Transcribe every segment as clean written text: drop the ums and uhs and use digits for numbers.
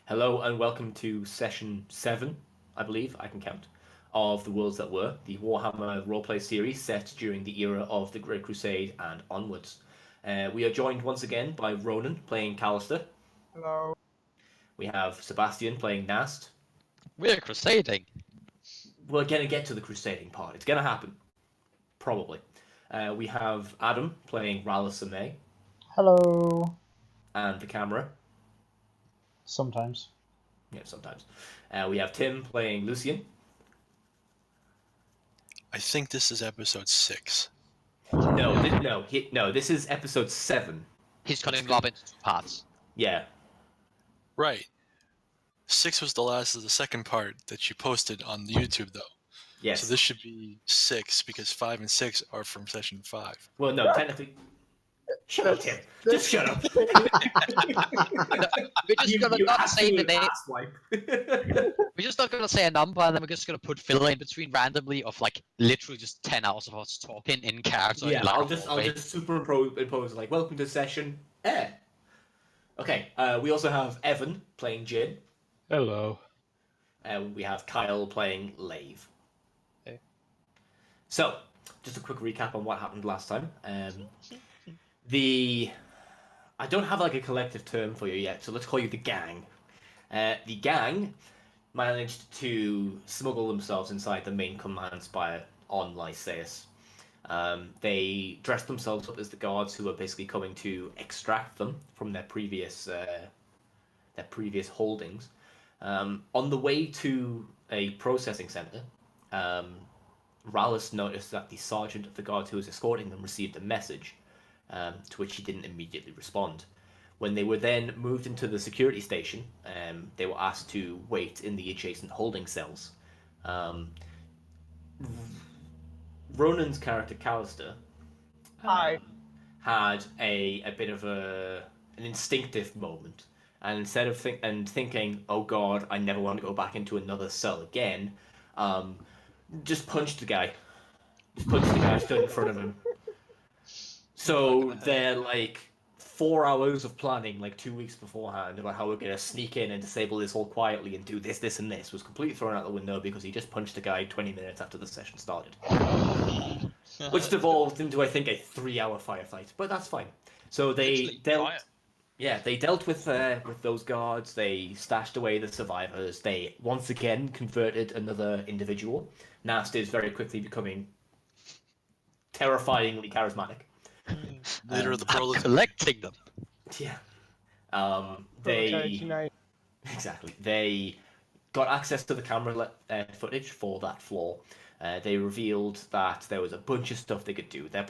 Hello and welcome to session 7, I believe, I can count, of The Worlds That Were, the Warhammer roleplay series set during the era of the Great Crusade and onwards. We are joined once again by Ronan playing Callister. Hello. We have Sebastian playing Nast. We're crusading. We're going to get to the crusading part. It's going to happen. Probably. We have Adam playing Rallis and May. Hello. And the camera. Sometimes. Yeah, sometimes. We have Tim playing Lucian. I think this is episode 6. No, this is episode 7. He's cutting Rob into 2 parts. Yeah. Right. 6 was the last of the second part that you posted on the YouTube, though. Yes. So this should be 6 because 5 and 6 are from session 5. Well, no, technically. Shut up, Tim. Just shut up. We're just gonna not say the name. We're just not gonna say a number, and then we're just gonna put filler in between randomly of like literally just 10 hours of us talking in character. Yeah, in, like, I'll just superimpose like welcome to session air. Okay, we also have Evan playing Jin. Hello. We have Kyle playing Lave. Hey. So, just a quick recap on what happened last time. I don't have like a collective term for you yet, so let's call you the gang. The gang managed to smuggle themselves inside the main command spire on Lycaeus. They dressed themselves up as the guards who were basically coming to extract them from their previous holdings. On the way to a processing center, Rallis noticed that the sergeant of the guards who was escorting them received a message, to which he didn't immediately respond. When they were then moved into the security station, they were asked to wait in the adjacent holding cells. Ronan's character, Callister, had a bit of an instinctive moment. And instead of thinking, oh god, I never want to go back into another cell again, just punched the guy. Just punched the guy stood in front of him. So they're like 4 hours of planning, like 2 weeks beforehand, about how we're going to sneak in and disable this all quietly and do this, this, and this, was completely thrown out the window because he just punched the guy 20 minutes after the session started. Which devolved into, I think, a 3-hour firefight, but that's fine. So they dealt with those guards. They stashed away the survivors. They once again converted another individual. Nast is very quickly becoming terrifyingly charismatic. Leader of the proletariat. Collecting them. Yeah. Exactly. They got access to the camera footage for that floor. They revealed that there was a bunch of stuff they could do. Their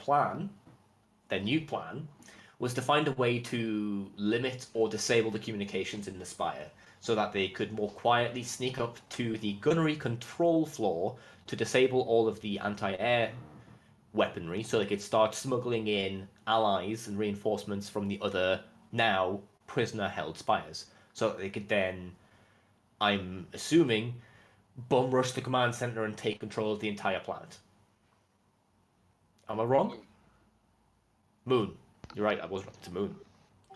new plan, was to find a way to limit or disable the communications in the spire so that they could more quietly sneak up to the gunnery control floor to disable all of the anti-air weaponry so they could start smuggling in allies and reinforcements from the other, now prisoner-held spires. So that they could then, I'm assuming, bum rush the command center and take control of the entire planet. Am I wrong? Moon. You're right, I was right. It's a moon.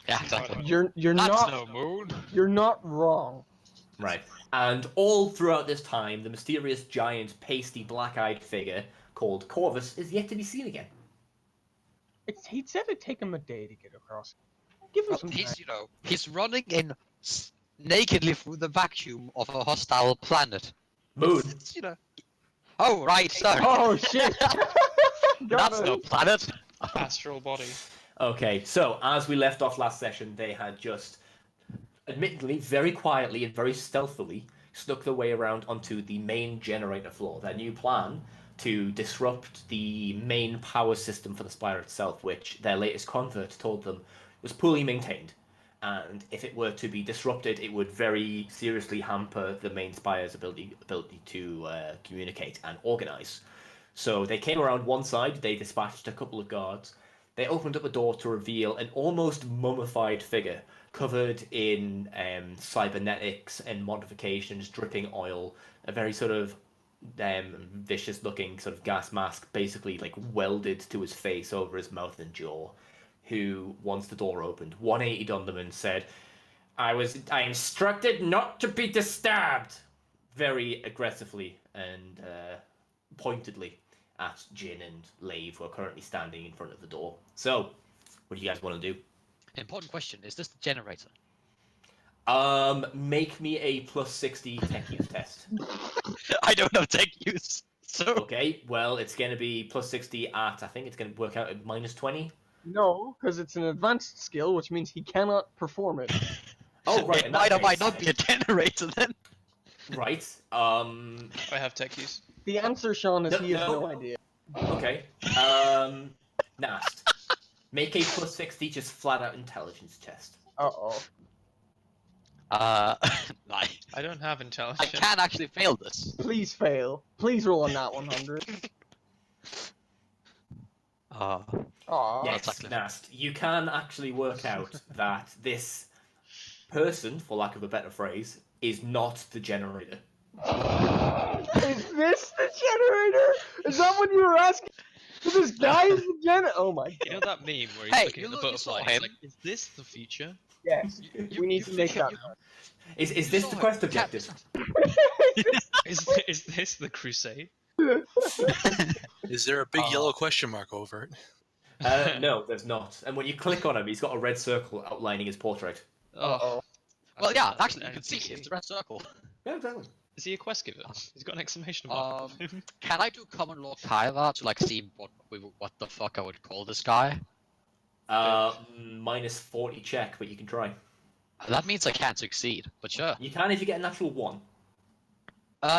Yeah, exactly. You're That's not no moon. You're not wrong. Right. And all throughout this time, the mysterious giant, pasty, black-eyed figure called Corvus is yet to be seen again. He said it'd take him a day to get across. Give him some time. He's running in nakedly through the vacuum of a hostile planet. Moon. It's, Oh, right, sorry. Oh shit! That's no planet. Astral body. Okay, so as we left off last session, they had just, admittedly, very quietly and very stealthily, snuck their way around onto the main generator floor. Their new plan to disrupt the main power system for the Spire itself, which their latest convert told them was poorly maintained. And if it were to be disrupted, it would very seriously hamper the main Spire's ability to communicate and organize. So they came around one side, they dispatched a couple of guards. They opened up a door to reveal an almost mummified figure covered in cybernetics and modifications, dripping oil, a very sort of vicious-looking sort of gas mask, basically like welded to his face over his mouth and jaw, who, once the door opened, 180'd on them and said, I instructed not to be disturbed, very aggressively and pointedly at Jin and Lave, who are currently standing in front of the door. So, what do you guys want to do? Important question: is this the generator? Make me a plus 60 tech use test. I don't know tech use. So Okay, well, it's going to be plus 60 at, I think it's going to work out at minus 20. No, because it's an advanced skill, which means he cannot perform it. Oh, right. it might or might not be a generator then. Right. I have tech use. The answer, Sean, is No, he has no. no idea. Okay. Nast. Make a plus 60 just flat out intelligence test. Uh-oh. Lie. I don't have I intelligence. can actually fail this. Please fail. Please roll on that 100. Aw. Aw. Yes, actually- Nast. You can actually work out that this person, for lack of a better phrase, is not the generator. Is this the generator? Is that what you were asking? This guy is the generator? Oh my You know god. that meme where he's Hey, looking you at the look- you saw butterfly? He's him. like, is this the future? Yes. We need to make that. Is You this saw the it. quest Cat- objective? Is this the crusade? Is there a big yellow question mark over it? No, there's not. And when you click on him, he's got a red circle outlining his portrait. Oh. Well, yeah, That's actually, you an can see NPC. it's a red circle. Yeah, exactly. Is he a quest giver? He's got an exclamation mark. Can I do common law Kaiva to like see what the fuck I would call this guy? Minus 40 check, but you can try. That means I can't succeed, but sure. You can if you get a natural 1.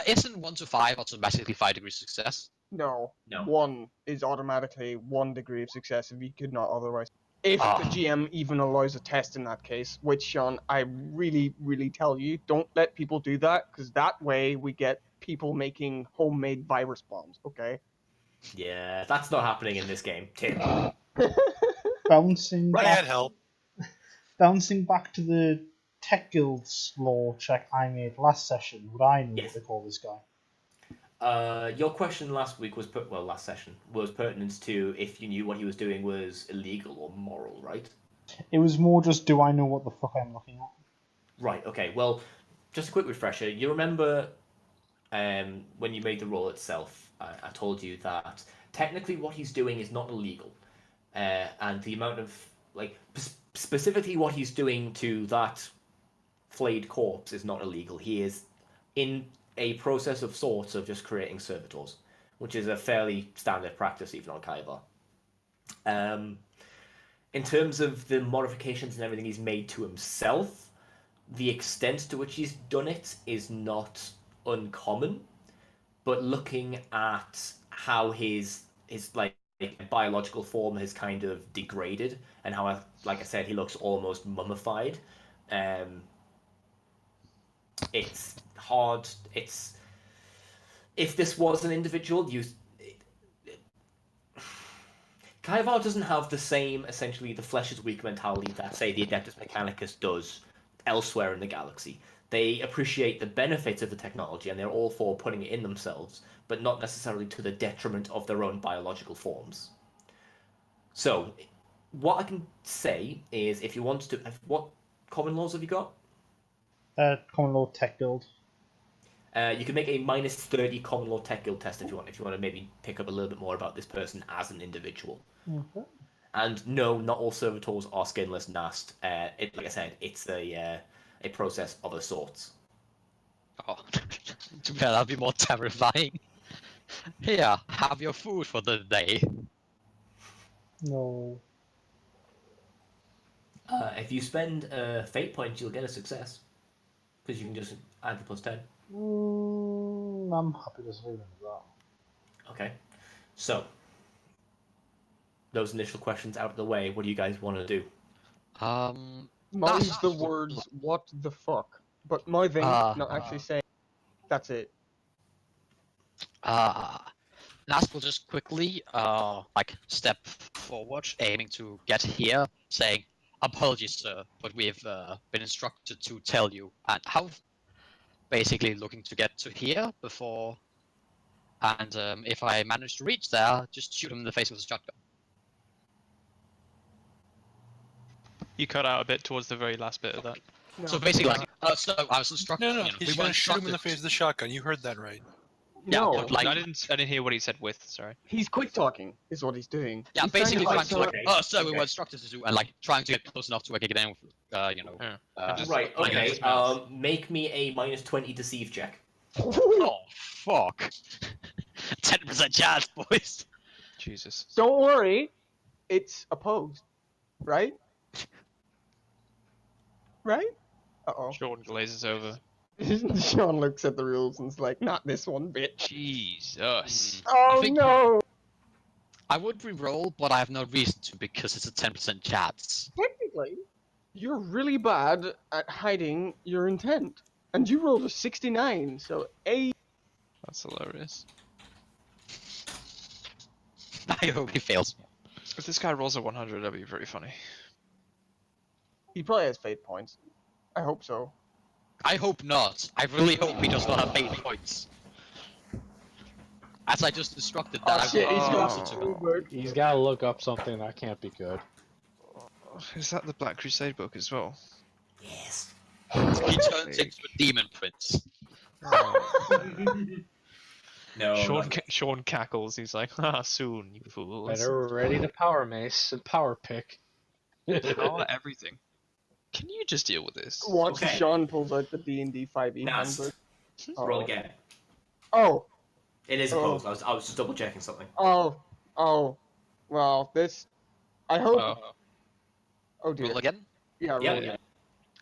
Isn't 1 to 5 automatically 5 degrees success? No. No. 1 is automatically 1 degree of success if you could not otherwise. If Ah. the GM even allows a test in that case, which, Sean, I really, really tell you, don't let people do that, because that way we get people making homemade virus bombs, okay? Yeah, that's not happening in this game. Tim. Bouncing Right, back, I'd help. bouncing back to the Tech Guild's law check I made last session, would I know Yes. what to call this guy? Your question last week was last session was pertinent to if you knew what he was doing was illegal or moral, right? It was more just, do I know what the fuck I'm looking at? Right. Okay. Well, just a quick refresher. You remember when you made the roll itself? I told you that technically what he's doing is not illegal, and the amount of specifically what he's doing to that flayed corpse is not illegal. He is in a process of sorts of just creating servitors, which is a fairly standard practice even on Kaiba. In terms of the modifications and everything he's made to himself, the extent to which he's done it is not uncommon, but looking at how his biological form has kind of degraded and how, like I said, he looks almost mummified. It's hard. It's if this was an individual, Kaivar doesn't have the same, essentially, the flesh is weak mentality that, say, the Adeptus Mechanicus does elsewhere in the galaxy. They appreciate the benefits of the technology and they're all for putting it in themselves, but not necessarily to the detriment of their own biological forms. So, what I can say is, if you want to, what common laws have you got? Common Law Tech Guild. You can make a minus 30 common law tech guild test if you want to maybe pick up a little bit more about this person as an individual. Okay. And no, not all servitors are skinless Nast. Like I said, it's a process of a sort. Oh, that'd be more terrifying. Here, have your food for the day. No. If you spend a fate point, you'll get a success. Because you can just add the plus 10. I'm happy to leave it at that. Okay. So, those initial questions out of the way, what do you guys want to do? Molly's That's- the words, what the fuck? But mouthing, not actually saying. That's it. Nas will just quickly, step forward, aiming to get here, saying, "Apologies, sir, but we've been instructed to tell you," and how, basically looking to get to here before, and if I manage to reach there, just shoot him in the face with a shotgun. You cut out a bit towards the very last bit of that. So basically, like, so I was instructed. No, no, you know, he's we were gonna shoot him in the instructed face with the shotgun. You heard that right. yeah, No, but, like, I didn't hear what he said with. Sorry. he's quick talking, is what he's doing. yeah, He's trying basically to trying to like, okay, so we okay. were instructed to do, and like trying to get close enough to like get in with, you know. Yeah. Just Right, playing okay. his mouth. Make me a -20 deceive check. Oh fuck! 10% chance, boys. Jesus. Don't worry, it's opposed, right? Right? Uh-oh. Sean glazes over. Sean looks at the rules and is like, not this one, bitch. Jesus. Oh think- no! I would re-roll, but I have no reason to because it's a 10% chance. Technically, you're really bad at hiding your intent. And you rolled a 69, so That's hilarious. I hope he fails. If this guy rolls a 100, that'd be very funny. he probably has fate points. I hope so. I hope not. I really hope he does not have 8 points. As I just instructed that I Shit, will he's use got it to. Bluebird. He's gotta look up something that can't be good. Is that the Black Crusade book as well? Yes. He turns into a demon prince. No. Sean cackles. He's like, "Ah, soon, you fools." Better ready to power mace and power pick. Power everything. Can you just deal with this? Once Okay. Sean pulls out the D&D 5e Nast. handbook. Roll again. Oh, It is Oh. opposed. I was just double checking something. oh. Well, this... I hope... Oh, oh dear. Roll again. Yeah, Yeah, roll yeah.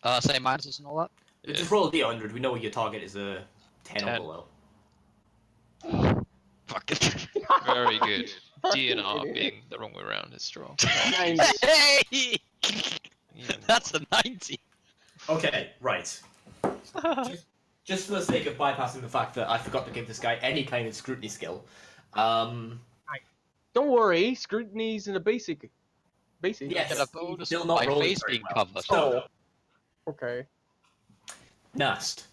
again. Say minuses and all that. yeah. Just roll a d100. We know your target is a 10 or 10. below. Fuck it. Very good. Fucking DNR idiot. being the wrong way around is strong. Nine. Hey! You That's a 90. Okay, right. Just for the sake of bypassing the fact that I forgot to give this guy any kind of scrutiny skill, Don't worry, scrutiny's in a basic. Basic. Yes. Get a bonus Still for not my rolling face very being well. covered. So, Okay. Nast,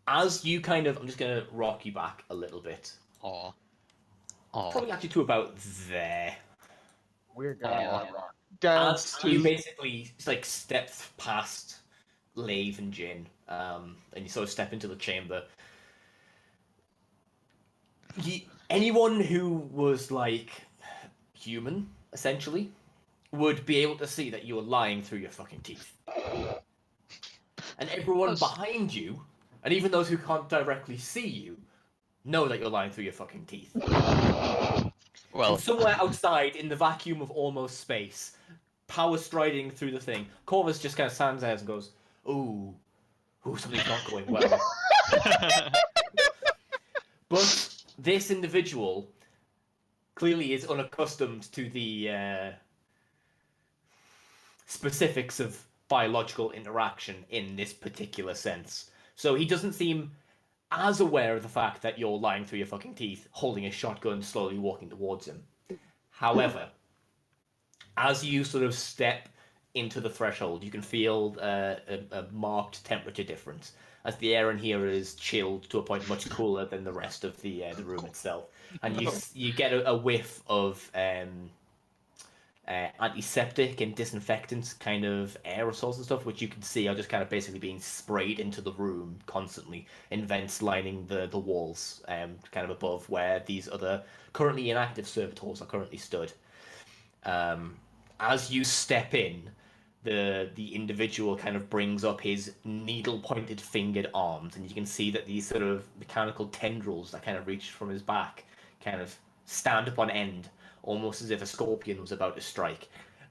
as you kind of, I'm just going to rock you back a little bit. Aw. Aw. Probably actually to about there. We're Oh. down. Down As to... you basically like step past Lave and Jin, and you sort of step into the chamber. Anyone who was like human, essentially, would be able to see that you were lying through your fucking teeth. And everyone behind you, and even those who can't directly see you, know that you're lying through your fucking teeth. Well, And somewhere outside, in the vacuum of almost space, power striding through the thing, Corvus just kind of stands there and goes, ooh, something's not going well. But this individual clearly is unaccustomed to the specifics of biological interaction in this particular sense. So he doesn't seem as aware of the fact that you're lying through your fucking teeth, holding a shotgun, slowly walking towards him. However, as you sort of step into the threshold, you can feel a marked temperature difference, as the air in here is chilled to a point much cooler than the rest of the room itself, and you get a whiff of antiseptic and disinfectant kind of aerosols and stuff, which you can see are just kind of basically being sprayed into the room constantly in vents lining the walls, kind of above where these other currently inactive servitors are currently stood. As you step in, the individual kind of brings up his needle-pointed fingered arms, and you can see that these sort of mechanical tendrils that kind of reach from his back kind of stand up on end, almost as if a scorpion was about to strike.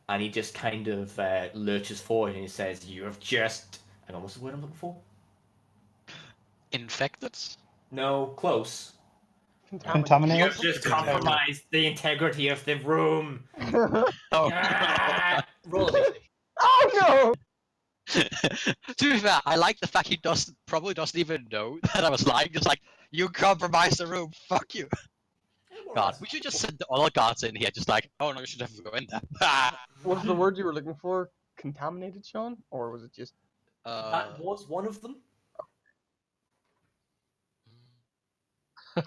And he just kind of lurches forward and he says, "You have just..." Hang on, what's the word I'm looking for? infected? No, close. You Contaminated? have just compromised the integrity of the room. Oh. Roll a d6. Oh To be fair, I like the fact he probably doesn't even know that I was lying. Just like, you compromised the room, fuck you. God, we should just send the other guards in here, just like, oh no, you should definitely go in there. no! What's the word you were looking for? Contaminated, Sean? Or was it just... That was one of them.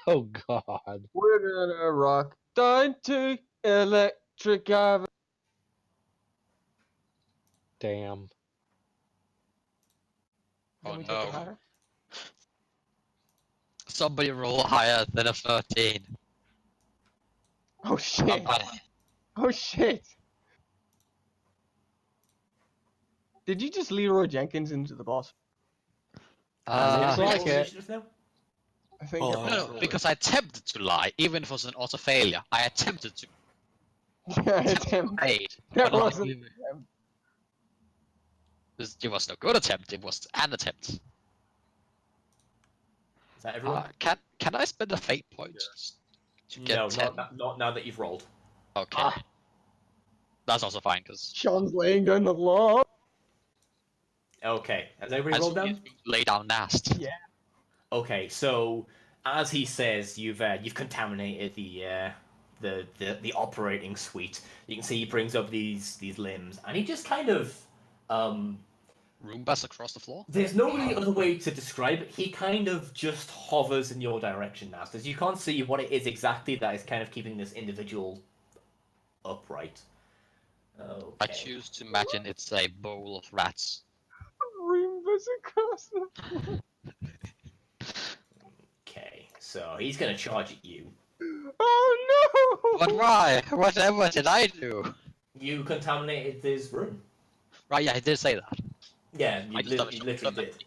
Oh god. We're gonna rock down to electric avenue. Damn. Oh Can we take it no. higher? Somebody roll higher than a 13. Oh shit! Oh shit! Did you just Leroy Jenkins into the boss? Looks Roll like it. initiative now? I think. Oh. everyone's No, rolling. because I attempted to lie, even if it was an auto failure. I attempted to Attempt. raid. That but, like, wasn't. it was no good attempt, it was an attempt. Is that everyone? Can I spend a fate point to get No, 10? not now that you've rolled. Okay. Ah. That's also fine, because Sean's laying down the law. Okay, has everybody rolled down? lay down nast. Yeah. Okay, so as he says, you've contaminated the operating suite. You can see he brings up these limbs, and he just kind of Roombas across the floor? There's no really other way to describe it. He kind of just hovers in your direction now, because you can't see what it is exactly that is kind of keeping this individual upright. Okay. I choose to imagine it's a bowl of rats. Roombas across the floor. Okay, so he's gonna charge at you. Oh no! But why? Whatever did I do? You contaminated this room. Right, yeah, I did say that. Yeah, you, I just thought you it was literally something. did.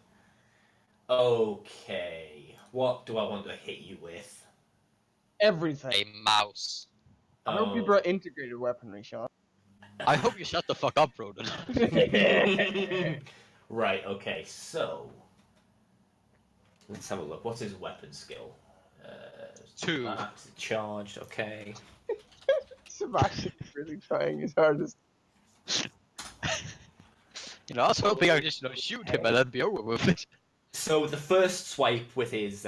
Okay, what do I want to hit you with? Everything. A mouse. I hope you Oh. brought integrated weaponry, Sean. I hope you shut the fuck up, Roden. Right, okay, so let's have a look. What's his weapon skill? 2. That's charged, okay. Sebastian's really trying his hardest. You know, I was hoping I could just shoot him and then be over with it. So the first swipe with his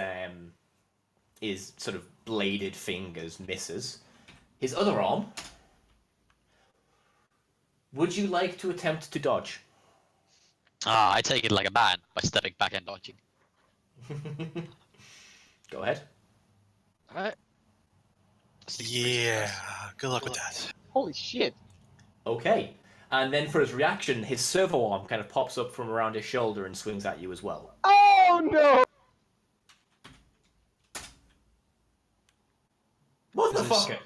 sort of bladed fingers misses. His other arm. Would you like to attempt to dodge? Ah, I take it like a man by stepping back and dodging. Go ahead. Alright. Yeah, good luck with that. Holy shit! Okay. And then for his reaction, his servo arm kind of pops up from around his shoulder and swings at you as well. Oh no! Motherfucker!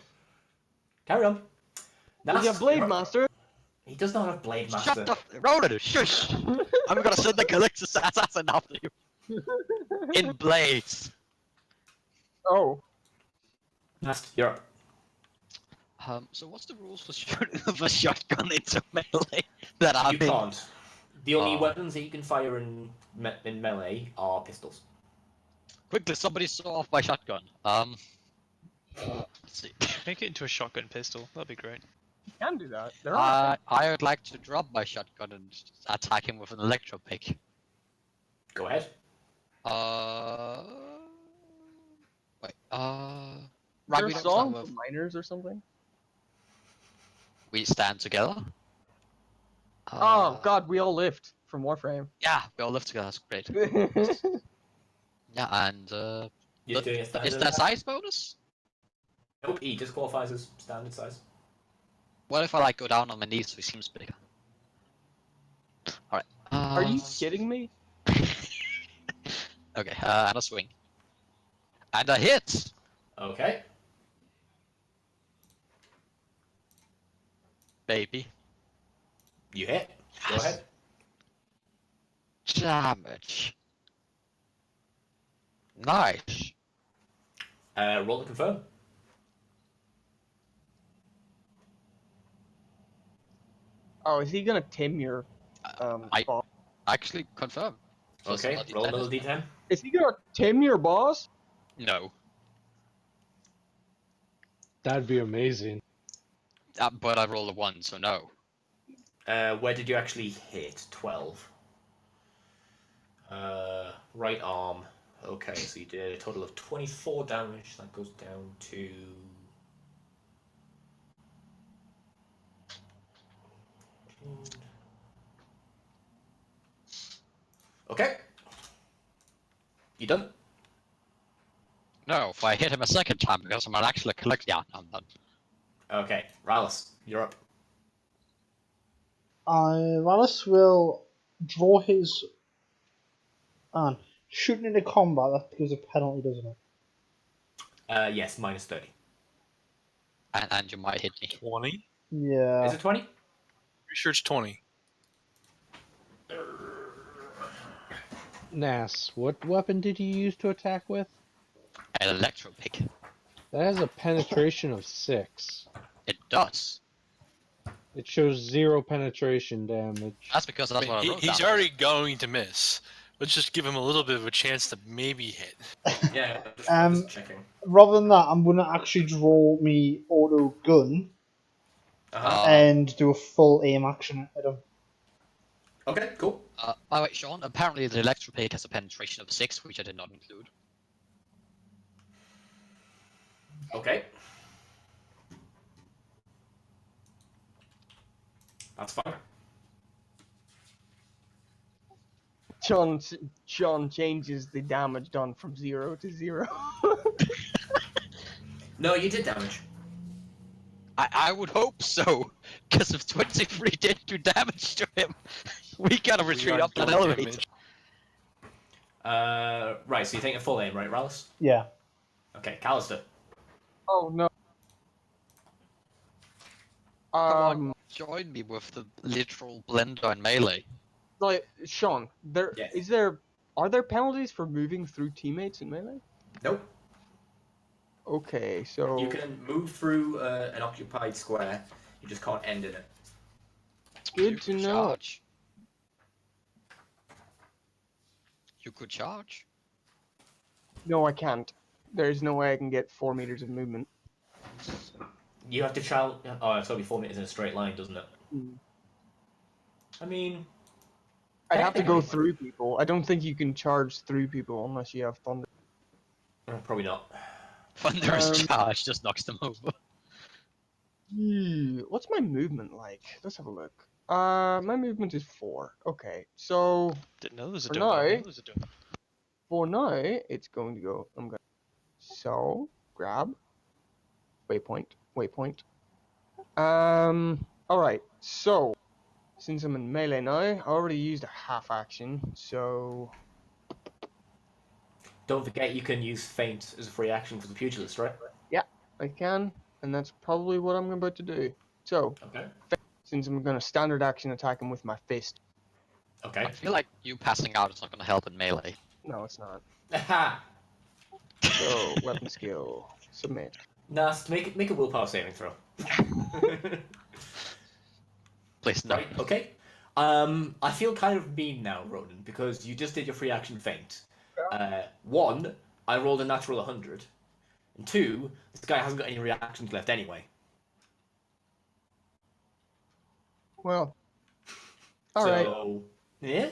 Carry on. Does he have Blade Master? He does not have Blade Master. Shut the Roden, shush! I'm gonna send the Galactus assassin after you. In blades. Oh. Nast, you're up. So what's the rules for shooting of a shotgun into melee that I've You been... can't. The only Oh. weapons that you can fire in melee are pistols. Quickly, somebody saw off my shotgun. Let's see. Make it into a shotgun pistol. That'd be great. You can do that. There are. I would like to drop my shotgun and attack him with an electro pick. Go ahead. Wait, There Rugby a don't song start for with miners or something? We stand together. Oh god, we all lift from Warframe. Yeah, we all live together, that's great. Yeah, and You're doing a is standard there attack? size bonus? Nope, he disqualifies as standard size. What if I like go down on my knees so he seems bigger? Alright. Are you kidding me? Okay, and a swing. And a hit! Okay. Baby. You hit. Go Yes. ahead. Damage. Nice. Roll to confirm. Oh, is he gonna Tim your I- boss? Actually, confirm. So it's Okay, not roll D10, another isn't it? d10. Is he gonna Tim your boss? No. That'd be amazing. But I rolled a 1, so no. Where did you actually hit? 12. Right arm. Okay, so you did a total of 24 damage. That goes down to... Okay. You done? No, if I hit him a second time because I'm an actual collect. Yeah, I'm done. Okay, Rallis, you're up. Rallis will draw his And shooting into combat, that gives a penalty, doesn't it? Yes, minus 30. And you might hit me. 20? Yeah. Is it 20? Pretty sure it's 20. Nas, what weapon did you use to attack with? An electro pick. That has a penetration of 6. It does. It shows 0 penetration damage. That's because that's what I wrote He's down. already going to miss. Let's just give him a little bit of a chance to maybe hit. Yeah, I'm just checking. Rather than that, I'm gonna actually draw me auto gun Uh-huh. and do a full aim action at him. Okay, cool. By the way, Sean, apparently the electro pick has a penetration of 6, which I did not include. Okay. That's fine. Sean changes the damage done from 0 to 0. No, you did damage. I would hope so, because if 23 did do damage to him, we gotta retreat up that elevator. Right, so you're taking a full aim, right, Rallis? Yeah. Okay, Callister. Oh no. Come on, join me with the literal blender and melee. Like Sean, Yes. are there penalties for moving through teammates in melee? Nope. Okay, so You can move through an occupied square. You just can't end in it. good You to could know. charge. You could charge. No, I can't. There's no way I can get 4 meters of movement. You have to travel. Oh, it's got to be 4 meters in a straight line, doesn't it? Hmm. I mean, I'd have to go Technically. through people. I don't think you can charge through people unless you have thunder. probably not. Thunderous charge just knocks them over. What's my movement like? Let's have a look. My movement is 4. Okay, so Didn't know there was a For donut. now- Didn't know there was a donut. for now it's going to go. I'm going. So grab. Waypoint. All right. So since I'm in melee now, I already used a half action. So Don't forget you can use feint as a free action for the pugilist, right? I can, and that's probably what I'm about to do. So Okay. since I'm going to standard action attack him with my fist. Okay. I feel like you passing out is not gonna help in melee. No, it's not. Aha! So weapon skill. Submit. Nast, make a willpower saving throw. Please, no. Right, okay. I feel kind of mean now, Ronan, because you just did your free action feint. 1, I rolled a natural 100. And 2, this guy hasn't got any reactions left anyway. Well. All right. So, yeah?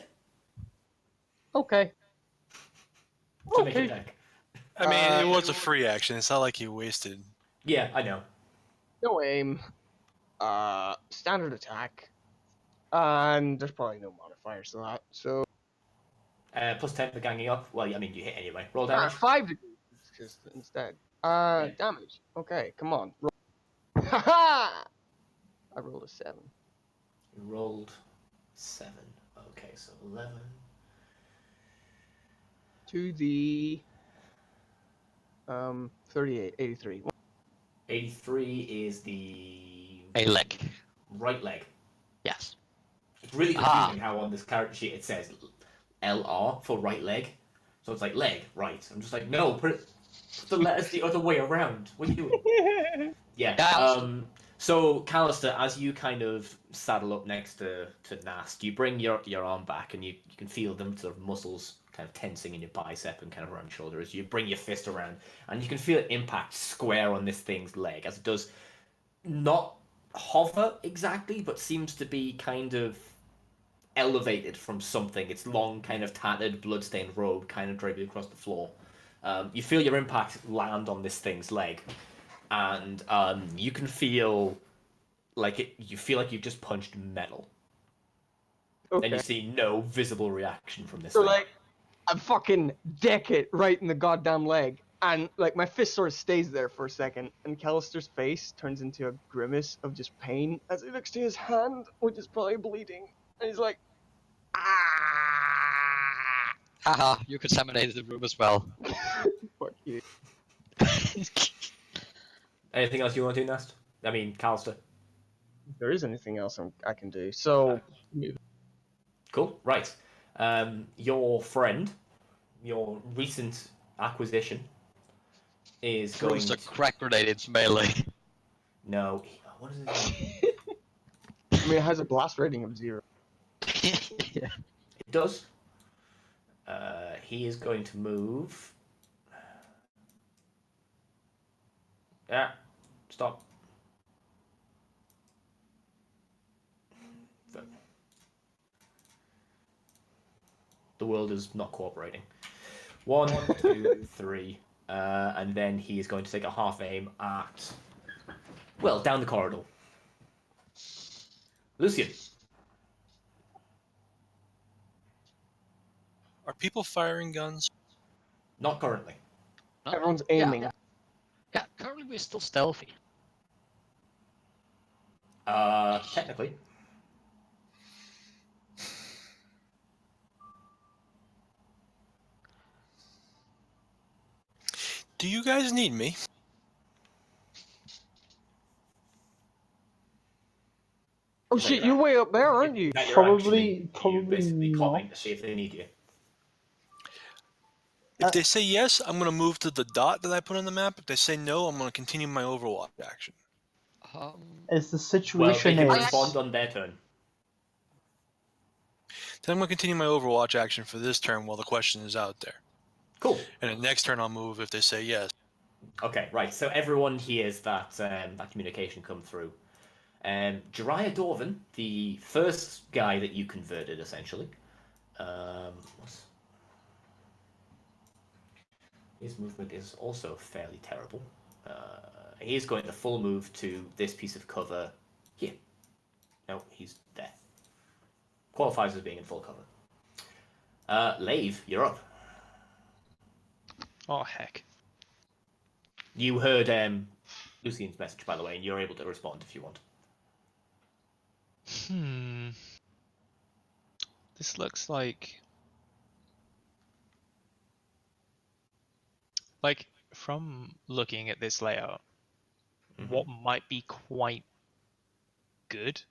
Okay. So make a Okay. deck. I mean, it was a free action. It's not like you wasted. Yeah, I know. No aim. Standard attack. And there's probably no modifiers to that. So Plus 10 for ganging up. Well, I mean, you hit anyway. Roll damage. 5 degrees instead. Damage. Okay, come on. Roll. Haha! I rolled a 7. You rolled 7. Okay, so 11. To the 38, 83. 83 is the A leg. right leg. Yes. It's really confusing how on this character sheet it says LR for right leg. So it's like leg, right. I'm just like, no, put the letters the other way around. What are you doing? Yeah. Yeah. So Callister, as you kind of saddle up next to Nast, you bring your arm back and you can feel them sort of muscles kind of tensing in your bicep and kind of around your shoulder as you bring your fist around and you can feel it impact square on this thing's leg as it does not hover exactly, but seems to be kind of elevated from something. Its long, kind of tattered, bloodstained robe kind of draped across the floor. You feel your impact land on this thing's leg, and you can feel like it. You feel like you've just punched metal, and Okay. you see no visible reaction from this So thing. like, I fucking deck it right in the goddamn leg, and like my fist sort of stays there for a second, and Callister's face turns into a grimace of just pain as he looks to his hand, which is probably bleeding, and he's like, ah. Haha, you contaminated the room as well. Fuck you. Anything else you want to do, Nast? I mean, Callister. If there is anything else I can do. So, Cool. Right. Your friend, your recent acquisition, is going Throws a to... crack grenade into melee. No. What is it? I mean, it has a blast rating of 0. Yeah. It does. He is going to move. Yeah. Stop. The world is not cooperating. 1, 2, 3. And then he is going to take a half aim at... Well, down the corridor. Lucian. Are people firing guns? Not currently. No? Everyone's aiming. Yeah, currently we're still stealthy. Technically. Do you guys need me? Oh shit, you're way up there, aren't you? That you're Probably- actually, probably you basically not. calling to see if they need you. If they say yes, I'm going to move to the dot that I put on the map. If they say no, I'm going to continue my Overwatch action. Is the Well, they situation can is respond on their turn. Then I'm going to continue my Overwatch action for this turn while the question is out there. Cool. And the next turn I'll move if they say yes. Okay, right. So everyone hears that that communication come through. Jariah Dorvan, the first guy that you converted, essentially. His movement is also fairly terrible. He's going to full move to this piece of cover here. No, he's there. Qualifies as being in full cover. Lave, you're up. Oh heck. You heard Lucian's message, by the way, and you're able to respond if you want. This looks like from looking at this layout, what might be quite good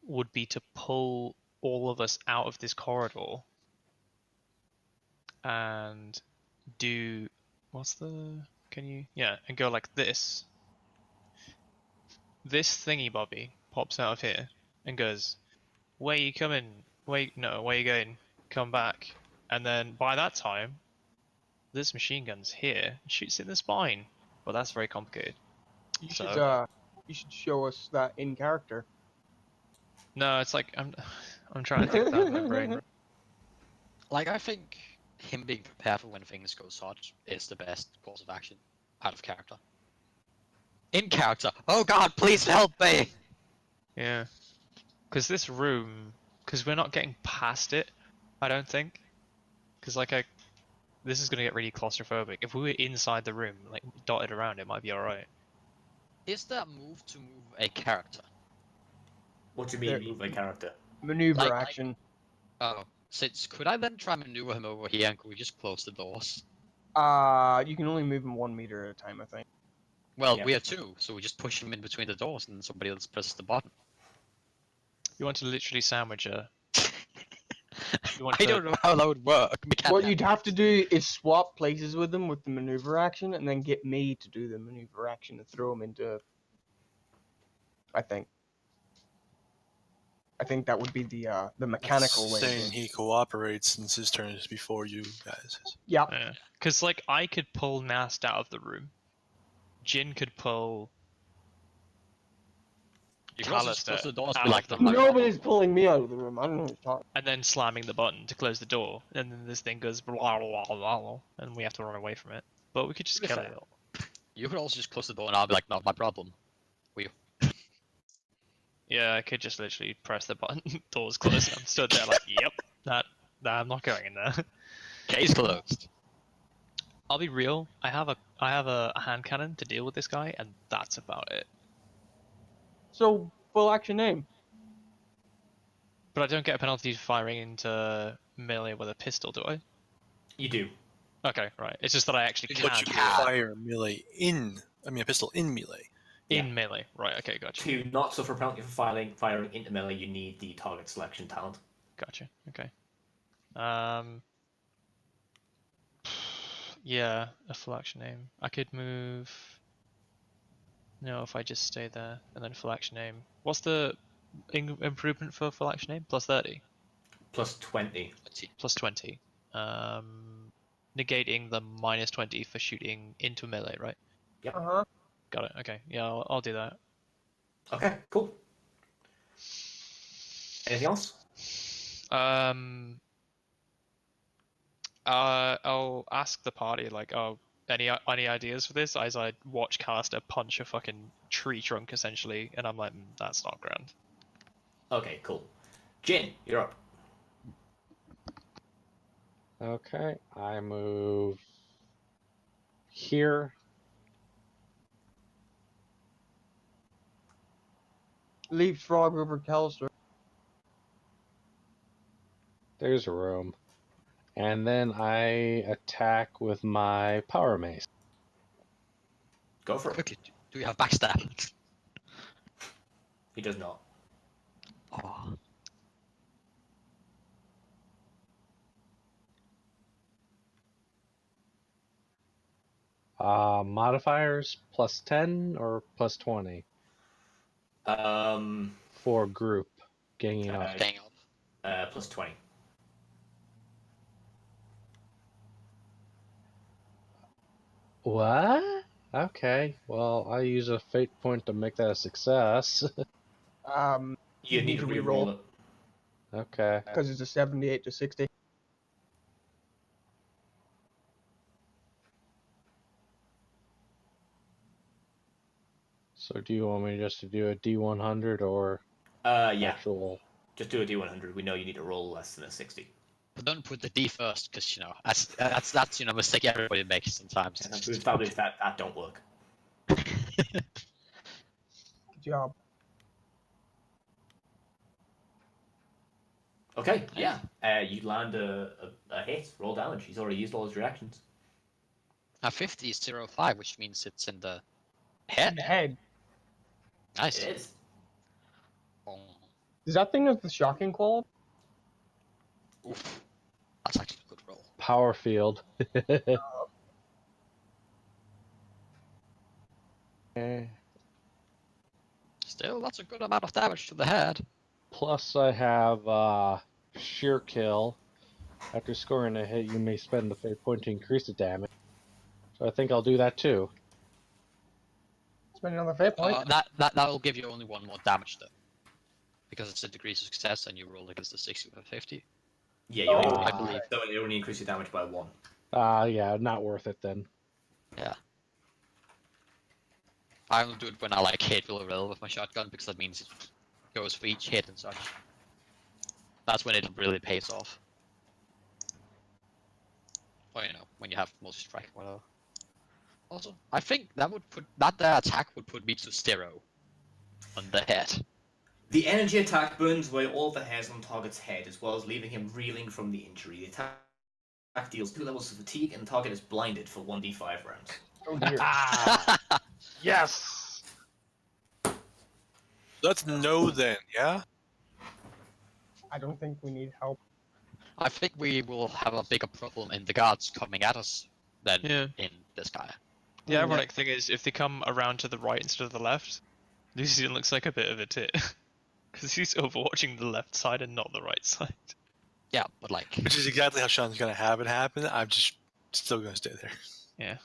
would be to pull all of us out of this corridor and do and go like this. This thingy bobby pops out of here and goes, where you coming? Wait, no, where you going? Come back. And then by that time, this machine gun's here, shoots in the spine. Well, that's very complicated. You So- should show us that in character. No, it's like I'm trying to think that in my brain. Like, I think him being prepared for when things go hot is the best course of action out of character. In character, oh god, please help me! Yeah. Because this room, because we're not getting past it, I don't think. Because this is gonna get really claustrophobic. If we were inside the room, like dotted around, it might be alright. Is that move to move a character? What do you mean, move a character? Maneuver Like- action. Oh, since could I then try maneuver him over here and could we just close the doors? You can only move him 1 meter at a time, I think. Well, Yeah. we are two, so we just push him in between the doors and somebody else presses the button. You want to literally sandwich her. You want I to- don't know how that would work. What you'd have to do is swap places with them with the maneuver action, and then get me to do the maneuver action and throw him into. I think that would be the mechanical way. to do Saying it. he cooperates since his turn is before you guys. Yeah. Yeah. Because I could pull Nast out of the room. Jin could pull. You can also just Callister close the doors out and be like of the the room. Nobody's pulling me out of the room. I don't know what you're talking. And then slamming the button to close the door, and then this thing goes blah blah blah blah, blah, and we have to run away from it. But we could just kill it. You could also just close the door and I'll be like, not my problem. Yeah, I could just literally press the button, doors closed. I'm stood there like, yep, I'm not going in there. Case closed. I'll be real. I have a hand cannon to deal with this guy, and that's about it. So full action aim. But I don't get a penalty for firing into melee with a pistol, do I? You do. Okay, right. It's just that I actually But can't you can have- fire a pistol in melee. in melee. Right, okay, gotcha. To not suffer penalty for firing into melee, you need the target selection talent. Gotcha, okay. Yeah, a full action aim. I could move... No, if I just stay there, and then full action aim. What's the improvement for full action aim? Plus 30? Plus 20. Plus 20. Negating the minus 20 for shooting into melee, right? Uh-huh. Got it, okay. Yeah, I'll do that. Okay, cool. Anything else? I'll ask the party, like, oh, any ideas for this? As I watch Caster punch a fucking tree trunk, essentially, and I'm like, that's not grand. Okay, cool. Jin, you're up. Okay, I move here. Leapfrog over Callister. There's a room. And then I attack with my power mace. Go for it. Quickly, do you have backstab? He does not. Oh. Modifiers plus 10 or plus 20 for group ganging up. Hang on. Plus 20. What? Okay, well, I use a fate point to make that a success. You need to re-roll it. Okay. because it's a 78 to 60. So do you want me just to do a D100 or Yeah. actual? Just do a D100. We know you need to roll less than a 60. But don't put the D first, because that's a mistake everybody makes sometimes. And we've established that don't work. Good job. Okay, yeah. You land a hit. Roll damage. He's already used all his reactions. Now 50 is 0.5, which means it's in the In head. the head. Nice. It is. Oh, Does that thing have the shocking quality? oof. That's actually a good roll. Power field. Eh, Still, that's a good amount of damage to the head. Plus, I have sheer kill. After scoring a hit, you may spend the fate point to increase the damage. So I think I'll do that too. Spend another fate point. That will give you only one more damage though, because it's a degree of success and you roll against the 60 with a 50. Yeah, you Oh. only, I believe. so it only increase your damage by 1. Yeah, not worth it then. Yeah. I only do it when I like hit below roll with my shotgun because that means it goes for each hit and such. That's when it really pays off. Or when you have multi-strike or whatever. Also, I think that would put that attack would put me to 0 on the head. The energy attack burns away all the hairs on target's head, as well as leaving him reeling from the injury. The attack deals 2 levels of fatigue, and the target is blinded for 1d5 rounds. Oh dear. Yes! That's no then, yeah? I don't think we need help. I think we will have a bigger problem in the guards coming at us than Yeah. in this guy. The ironic thing is, if they come around to the right instead of the left, Lucian looks like a bit of a tit. Because he's overwatching the left side and not the right side. Yeah, but like, Which is exactly how Sean's gonna have it happen. I'm just still gonna stay there. Yeah.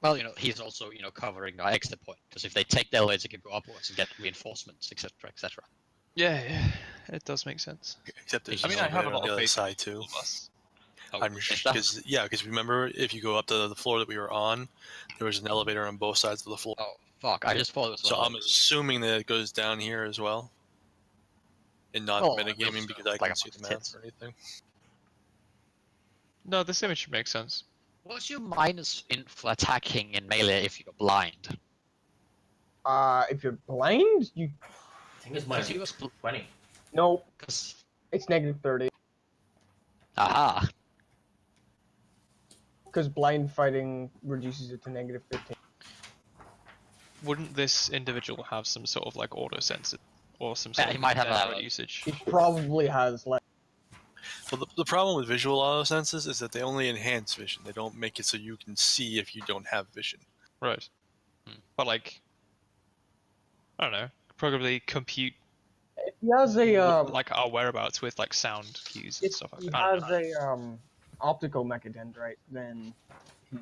well, he's also covering our exit point because if they take the elevator, they can go upwards and get reinforcements, etc., etc. Yeah, it does make sense. Except there's I an mean, I have elevator a lot on the of other faith side too. Oh, I'm is that- because remember if you go up to the floor that we were on, there was an elevator on both sides of the floor. Oh fuck! I just thought it was. So I'm assuming that it goes down here as well, and not Well, metagaming it because I looks can't like see a the bunch map of tits. or anything. No, this image makes sense. What's your minus for attacking in melee if you're blind? If you're blind, you I think it's Because minus he was 20. no, because it's negative 30. Aha! Because blind fighting reduces it to -15. Wouldn't this individual have some sort of like auto sensor or some Yeah, sort he of might have arrow a- usage? He probably has like. Well, the problem with visual auto senses is that they only enhance vision. They don't make it so you can see if you don't have vision. Right. Hmm. But like, I don't know, probably compute He has a like our whereabouts with like sound cues and if stuff like he that. I don't has know. a optical mechadendrite, then he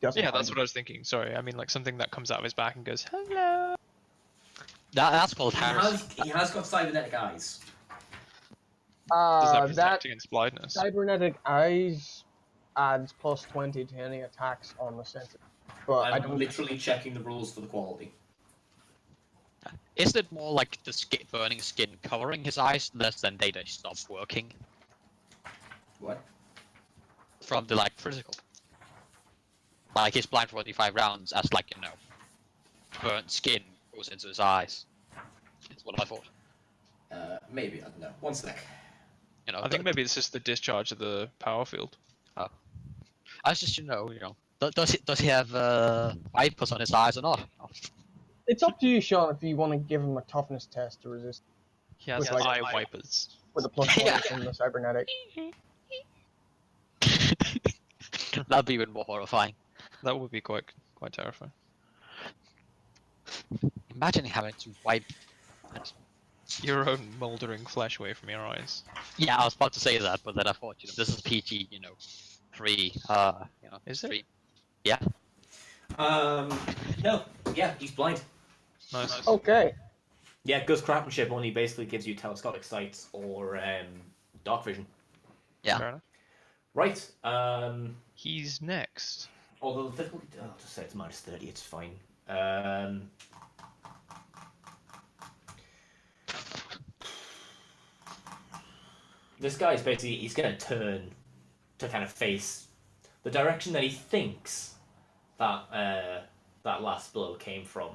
doesn't. Yeah, that's find what I was thinking. Sorry, I mean like something that comes out of his back and goes hello. That's called Heresy. He has got cybernetic eyes. Does that protect that against blindness? cybernetic eyes adds +20 to any attacks on the sensor. But I I'm don't. literally checking the rules for the quality. Isn't it more like the burning skin covering his eyes, less than they stop working What? from the like critical? Like he's blind for 45 rounds as like, you know, burnt skin goes into his eyes. That's what I thought. Maybe, I don't know. One sec. You know, I think maybe it's just the discharge of the power field. I was just, you know, does he have wipers on his eyes or not? Oh, It's up to you, Sean, if you want to give him a toughness test to resist He has With, like, eye wipers. with a +20 Yeah. from the cybernetic. That'd be even more horrifying. That would be quite terrifying. Imagine having to wipe. Your own mouldering flesh away from your eyes. Yeah, I was about to say that, but then I thought, you know, this is PG, you know, 3. You know, Is it? 3. Yeah. No. Yeah, he's blind. Nice. Okay. Yeah, Gus craftsmanship only basically gives you telescopic sights or dark vision. Yeah. Fair enough. Right. He's next. Although the difficulty, I'll just say it's -30. It's fine. This guy is basically, he's going to turn to kind of face the direction that he thinks that that last blow came from,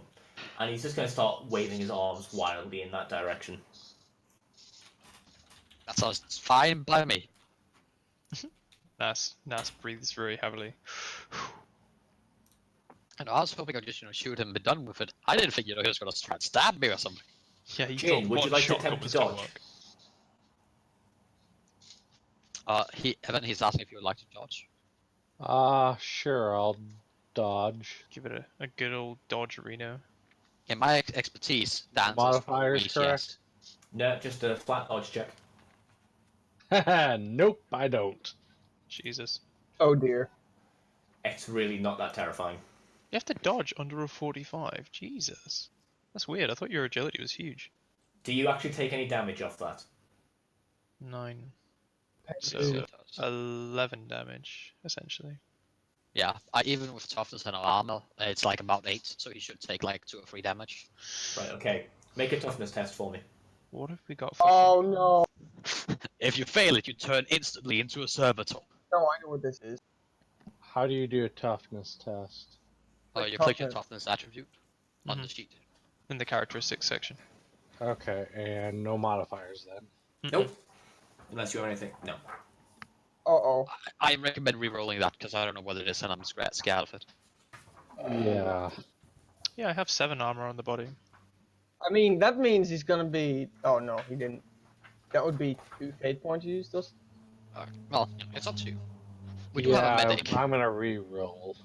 and he's just going to start waving his arms wildly in that direction. That sounds fine by me. Nas breathes very heavily. I know, I was hoping I'd just, you know, shoot him and be done with it. I didn't think, you know, he was going to try and stab me or something. Yeah, he Jane, thought would you one like to shot attempt to was gonna dodge? work. Evan, he's asking if you would like to dodge. Sure, I'll dodge. Give it a good old dodge, Reno. In my expertise, the answer is Modifiers yes. correct? No, just a flat dodge check. Nope, I don't. Jesus. Oh dear. It's really not that terrifying. You have to dodge under a 45. Jesus. That's weird. I thought your agility was huge. Do you actually take any damage off that? 9. So, Yes, it does. 11 damage, essentially. Yeah, even with toughness and armor, it's like about 8, so he should take like 2 or 3 damage. Right, okay. Make a toughness test for me. What have we got for Oh no. If you fail it, you turn instantly into a servitor. No, I know what this is. How do you do a toughness test? Like You click your toughness. toughness attribute on the Mhm. sheet. in the characteristics section? Okay, and no modifiers then. Nope. Unless you have anything. No. Uh-oh. I recommend re-rolling that because I don't know whether it is, and I'm scared of it. Yeah. Yeah, I have 7 armor on the body. I mean, that means he's gonna be... Oh no, he didn't. That would be 2 fate points used, does? Well, it's up to you. We do have a medic. I'm gonna re-roll.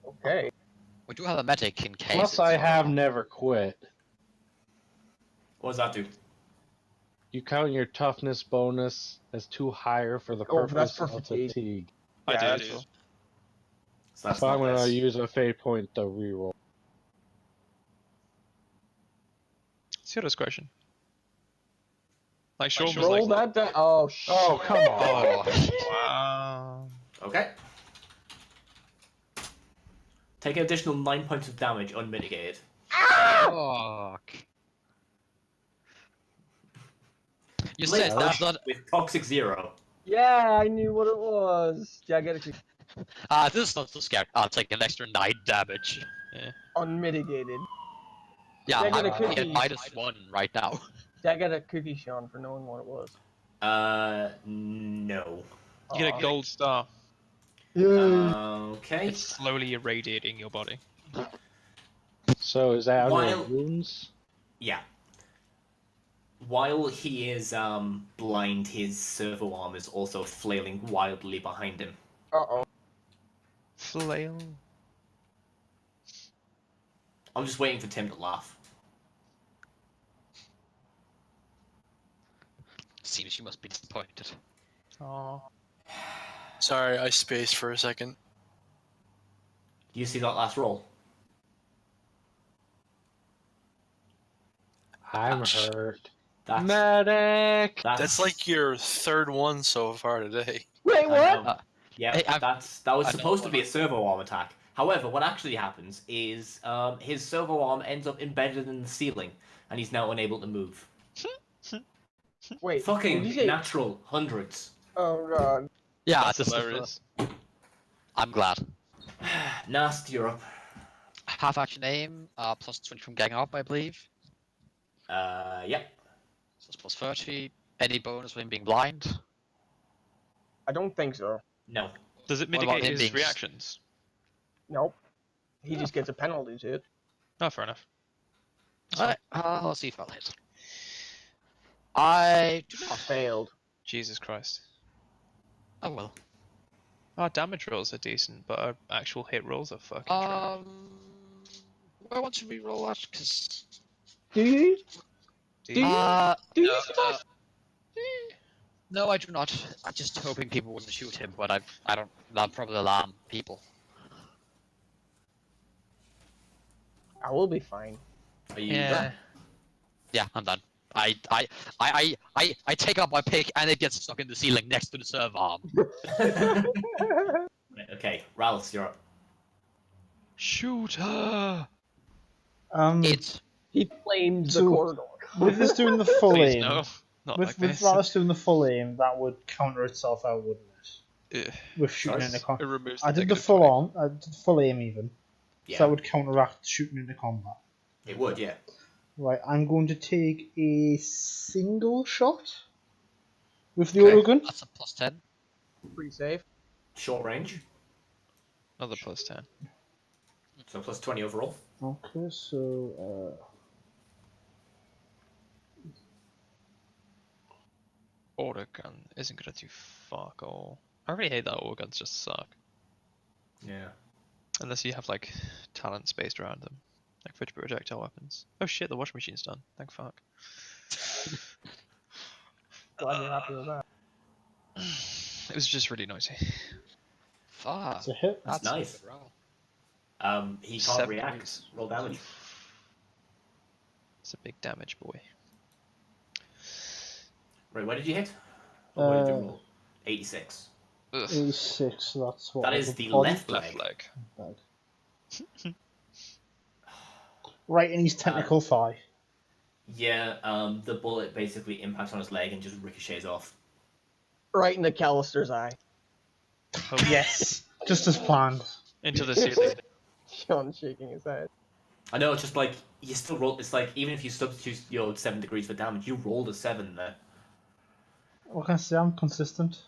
Okay. We do have a medic in case. Plus, it's, I have never quit. What does that do? You count your toughness bonus as 2 higher for the Oh, that's purpose for of fatigue. fatigue. I Yeah, do. that's do. cool. So that's So I'm not gonna this. use a fate point to re-roll. It's your discretion. Like, Sean was Roll like, that down. Oh, shit. Oh, come on! wow. Okay. Take an additional 9 points of damage unmitigated. Fuck. You said Lit that's not. with toxic 0. Yeah, I knew what it was. Yeah, I get it. This is not so scary. I'll take an extra 9 damage. Unmitigated. Yeah, I got a I'm cookie. at -1 right now. I got a cookie, Sean, for knowing what it was. No. You get a gold star. Okay. It's slowly irradiating your body. So is that under While- wounds? Yeah. While he is blind, his servo arm is also flailing wildly behind him. Uh-oh. Flail. I'm just waiting for Tim to laugh. Seems you must be disappointed. Oh. Sorry, I spaced for a second. Do you see that last roll? I'm Ouch. hurt. That's Medic! That's like your third one so far today. Wait, I what? know. Yeah, Hey, that was I know supposed to what be a servo arm attack. However, what actually happens is his servo arm ends up embedded in the ceiling, and he's now unable to move. Wait, did Fucking you say... natural hundreds. Oh god. Yeah, That's this is hilarious. I'm glad. Nast, you're up. Half action aim, plus 20 from gang up, I believe. Yep. So it's plus 30. Any bonus for him being blind? I don't think so. No. Does it What about mitigate him his being- reactions? Nope. He just gets a penalty to it. Oh, fair enough. Alright, let's see if I'll hit. I do not. Failed. Jesus Christ. Oh well. Our damage rolls are decent, but our actual hit rolls are fucking trash. I want to re-roll that because Do you? Do Do you? you? Do you? no, I do not. I'm just hoping people wouldn't shoot him, but I don't. That'll probably alarm people. I will be fine. Are you Yeah. Yeah, I'm done. I take out my pick and it gets stuck in the ceiling next to the serve arm. done? Right, okay, Ralph, you're up. Shoot her! It's He flames the So- corridor. with us doing the full Please aim, no. Not with like with this. Rallis doing the full aim, that would counter itself out, wouldn't it? Ugh. With shooting Sorry? into combat. It removes I did the negative full 20. on. I did the full aim even, Yeah, so that would counteract shooting into combat. it would, yeah. Right, I'm going to take a single shot with the Okay. autogun. that's a plus 10. Pretty safe. Short range, Another plus 10. so plus 20 overall. Okay, so Auto gun isn't gonna do fuck all. I really hate that auto guns just suck. Yeah. Unless you have like talent spaced around them. Like for projectile weapons. Oh shit, the washing machine's done. Thank fuck. Glad you're happy with that. It was just really noisy. Fuck. it's a hit. That's a nice. good roll. He can't 7 react. points. Roll damage. It's a big damage boy. Right, what did you hit? Or what did you Uh, roll? 86. Ugh. 86. That's what. That was is the body left Left leg. leg. leg. Right in his tentacle thigh. Yeah, the bullet basically impacts on his leg and just ricochets off. Right in the Callister's eye. Oh, Yes, just as planned. Into the ceiling. Sean's shaking his head. I know, it's just like, you still roll, it's like, even if you substitute your 7 degrees for damage, you rolled a 7 there. What can I say? I'm consistent.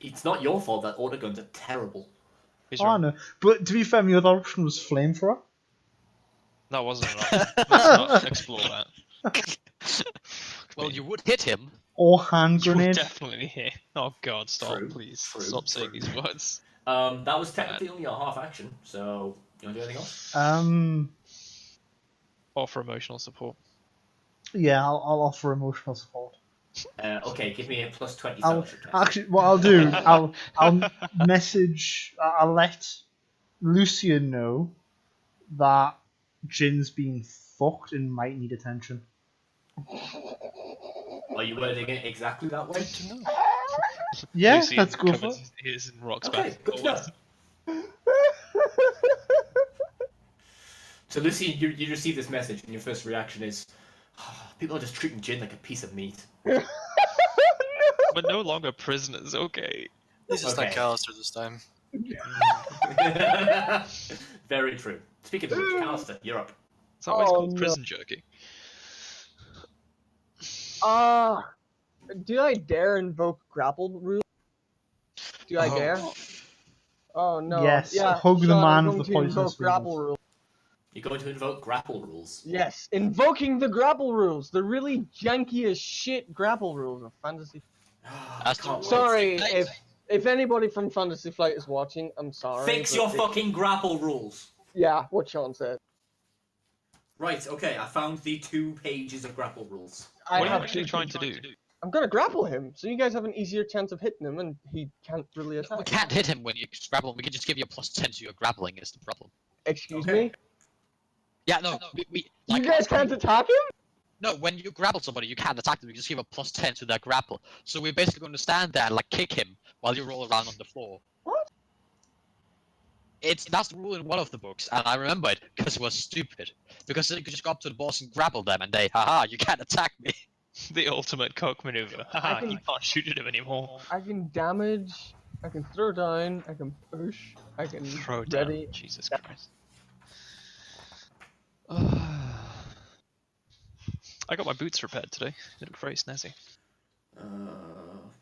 It's not your fault that autoguns are terrible. He's Oh, I wrong. know. But to be fair, my other option was flamethrower. That wasn't enough. Let's not explore that. Well, you would hit him. Or hand You would grenade. definitely hit. Oh god, stop, True, please. true, Stop saying true. these words. That was technically only a half action, so, you want to do anything else? Offer emotional support. Yeah, I'll offer emotional support. Okay, give me a plus 20 I'll, fellowship test. actually, what I'll do, I'll message, I'll let Lucian know that Jin's been fucked and might need attention. Are you wording it exactly that way? Yeah, Lucian let's go for covers it. his ears and rocks Okay, back good to know. forwards. So Lucy, you receive this message, and your first reaction is, people are just treating Jin like a piece of meat. We're no longer prisoners, okay. At least it's not Okay. Callister this time. Very true. Speaking of which, Callister, you're up. It's not why it's Oh, called no. prison jerky. Ah! Do I dare invoke grapple rule? Do I dare? Oh no. Yes, Yeah, hug the Sean, man I'm with going the to poisonous invoke grapple fingers. rule. You're going to invoke grapple rules. Yes, invoking the grapple rules. The really janky as shit grapple rules of Fantasy. That's Can't the- wait. Sorry Nice. if anybody from Fantasy Flight is watching. I'm sorry. Fix but your it- fucking grapple rules. Yeah, what Sean said. Right, okay, I found the 2 pages of grapple rules. I What are you have actually two trying to do? I'm gonna grapple him, so you guys have an easier chance of hitting him, and he can't really We attack. can't hit him when you grapple. We can just give you a +10 to your grappling. Is the problem? Excuse Okay. me. Yeah, no. We You like, guys can't attack him. No, when you grapple somebody, you can't attack them. You just give a +10 to their grapple. So we're basically going to stand there and like kick him while you roll around on the floor. What? That's the rule in one of the books, and I remember it because it was stupid. Because then you could just go up to the boss and grapple them, and they, haha, you can't attack me. The ultimate cock maneuver. Haha, can- you can't shoot at him anymore. I can damage. I can throw down. I can push. I can Throw down. ready. Jesus Christ. I got my boots repaired today. They look very snazzy.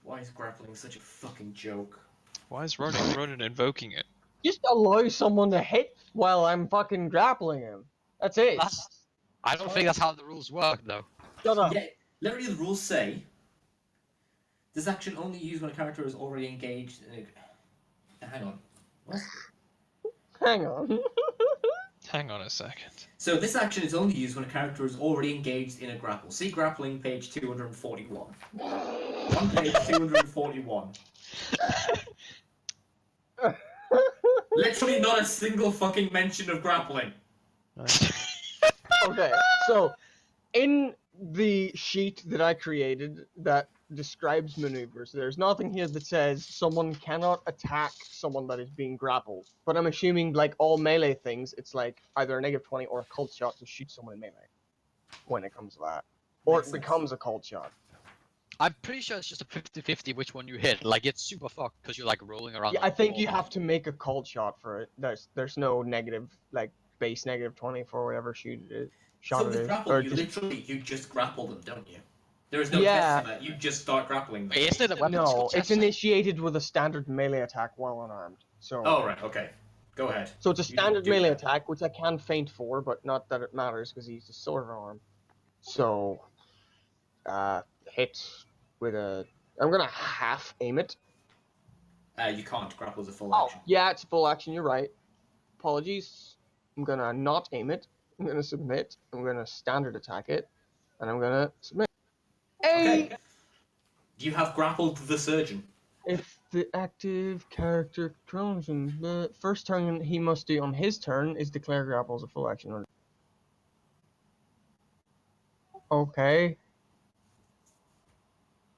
Why is grappling such a fucking joke? Why is Ronan invoking it? Just allow someone to hit while I'm fucking grappling him. That's it. I don't think that's how the rules work, though. Shut up. Yeah, literally the rules say this action only used when a character is already engaged in a... Hang on. What? Hang on. Hang on a second. So this action is only used when a character is already engaged in a grapple. See grappling, page 241. On page 241. Literally not a single fucking mention of grappling. Okay, so in the sheet that I created that describes maneuvers, there's nothing here that says someone cannot attack someone that is being grappled. But I'm assuming, like all melee things, it's like either a -20 or a cult shot to shoot someone in melee when it comes to that. Or Makes it sense. becomes a cult shot. I'm pretty sure it's just a 50-50 which one you hit. Like, it's super fucked because you're like rolling around. Yeah, on I the think floor. you have to make a cult shot for it. There's no negative, like, base -20 for whatever shoot it is. Shot So it with is. grapple, Or you just- literally, you just grapple them, don't you? There is no Yeah. test for that, you just start grappling them. Wait, isn't it a weapon skill No, test? it's initiated with a standard melee attack while unarmed. So, Oh, right, okay. Go ahead. so it's a You standard do melee that. attack, which I can feint for, but not that it matters because he's a sword arm. So, hit with a. I'm gonna half aim it. You can't. Grapple is a full Oh, action. yeah, it's a full action. You're right. Apologies. I'm gonna not aim it. I'm gonna submit. I'm gonna standard attack it, and I'm gonna submit. Hey! Okay. You have grappled the surgeon. If the active character controls him, the first turn he must do on his turn is declare grapple as a full action. Okay.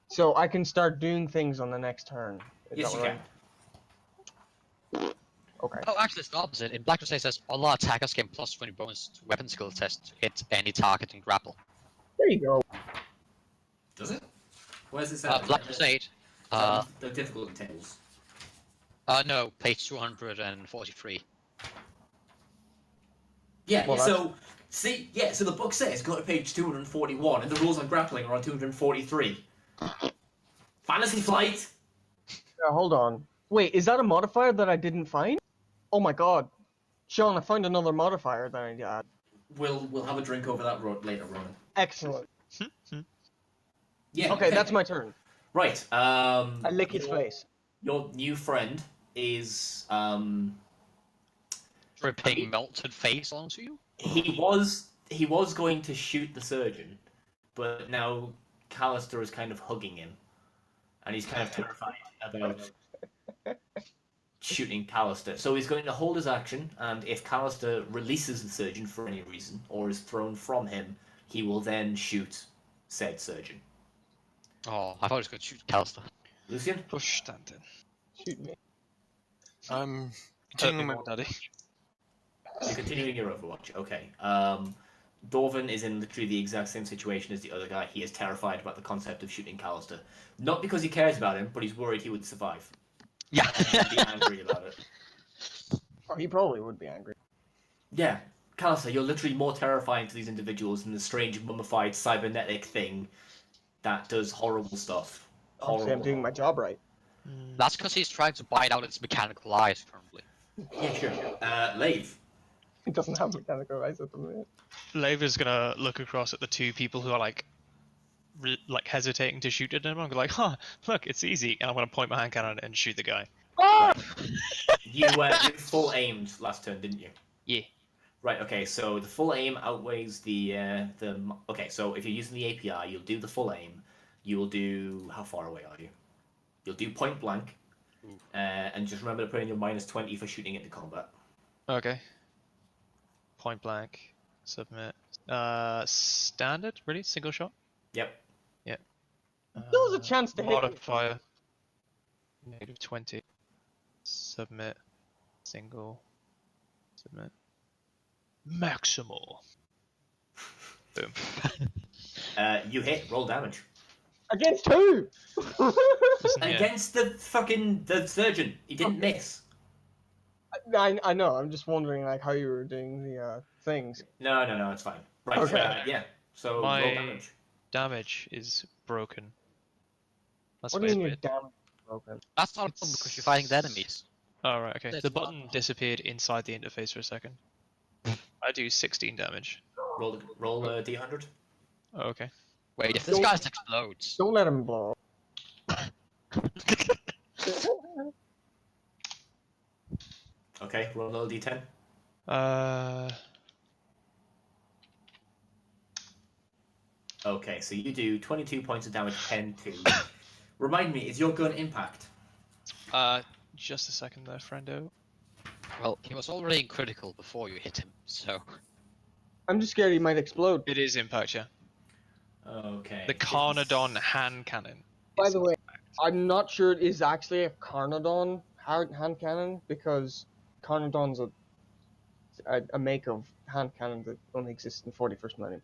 So I can start doing things on the next turn. Is Yes, that you right? can. Okay. Oh, actually, it's the opposite. In Black Crusade, it says all our attackers gain +20 bonus to weapon skill test to hit any target and grapple. There you go. Does it? Where's it Black Crusade. The difficulty tables. No, page 243. Yeah, Well, so see, yeah, so the book says go to page 241, and the rules on grappling are on 243. Fantasy Flight. Hold on. Wait, is that a modifier that I didn't find? Oh my god. Sean, I found another modifier that I got. We'll have a drink over that later, Ronan. Excellent. Yeah. Okay, that's my turn. Right. I lick his face. Your new friend is Dripping melted face onto you? he was going to shoot the surgeon, but now Callister is kind of hugging him, and he's kind of terrified about shooting Callister. So he's going to hold his action, and if Callister releases the surgeon for any reason or is thrown from him, he will then shoot said surgeon. Oh, I thought he was going to shoot Callister. Lucian, Push Stanton. Shoot me. I'm continuing my more. daddy. you're continuing your Overwatch. Okay. Dorvan is in literally the exact same situation as the other guy. He is terrified about the concept of shooting Callister. Not because he cares about him, but he's worried he would survive. Yeah. And be angry about it. Oh, he probably would be angry. Yeah, Callister, you're literally more terrifying to these individuals than the strange mummified cybernetic thing that does horrible stuff. Obviously, I'm doing my job right. That's because he's trying to bite out its mechanical eyes currently. Yeah, sure. Lave. It doesn't have mechanical eyes at the minute. Laver's gonna look across at the two people who are like hesitating to shoot at him. I'm gonna like, huh, look, it's easy, and I'm gonna point my hand cannon and shoot the guy. Ah! You full aimed last turn, didn't you? Yeah. Right. Okay. So the full aim outweighs the. Okay. So if you're using the API, you'll do the full aim. You will do. How far away are you? You'll do point blank. And just remember to put in your -20 for shooting into combat. Okay. Point blank. Submit. Standard? Really? Single shot? Yep. Yep. There was a chance to hit me. Modifier. -20. Submit. Single. Submit. Maximal. Boom. You hit. Roll damage Against who? Yeah. against the surgeon. He didn't miss. I know. I'm just wondering like how you were doing the things. No, it's fine. Right. Okay. Yeah. So My- roll damage. Damage is broken. That's What do you mean weird. your damage is broken? That's not a problem because you're fighting the enemies. Oh, right, okay. That's The fine. button disappeared inside the interface for a second. I do 16 damage. Roll a d100. Oh, okay. Wait, if this Don't- guy explodes. Don't let him blow. Okay. Roll another d10. Okay. So you do 22 points of damage. 10 to. Remind me, is your gun impact? Just a second there, friendo. Well, he was already in critical before you hit him, so. I'm just scared he might explode. It is impact, yeah. Okay. The Carnodon hand cannon. By is the way, impact. I'm not sure it is actually a Carnodon hand cannon because Carnodon's a make of hand cannon that only exists in 41st millennium.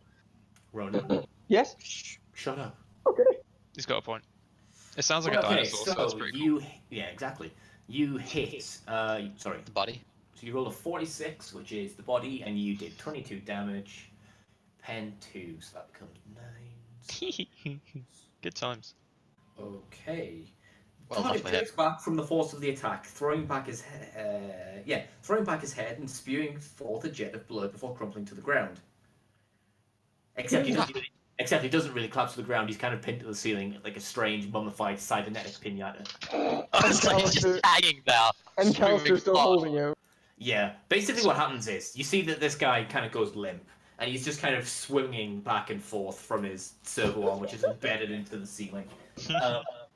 Ronan. Yes? Shut up. Okay. He's got a point. It sounds like a Okay, dinosaur, so that's so pretty you yeah, exactly. You hit sorry. The body. So you rolled a 46, which is the body, and you did 22 damage. Pen 2, so that becomes 9. cool. Good times. Okay. Well, Target that's my picks back from the force of the attack, throwing back his head and spewing forth a jet of blood before crumpling to the ground. Except he doesn't really collapse to the ground. He's kind of pinned to the ceiling like a strange mummified cybernetic pinata. It's like he's just hanging there. And spewing Callister's still blood. holding you. Yeah. Basically, what happens is you see that this guy kind of goes limp, and he's just kind of swinging back and forth from his servo arm, which is embedded into the ceiling.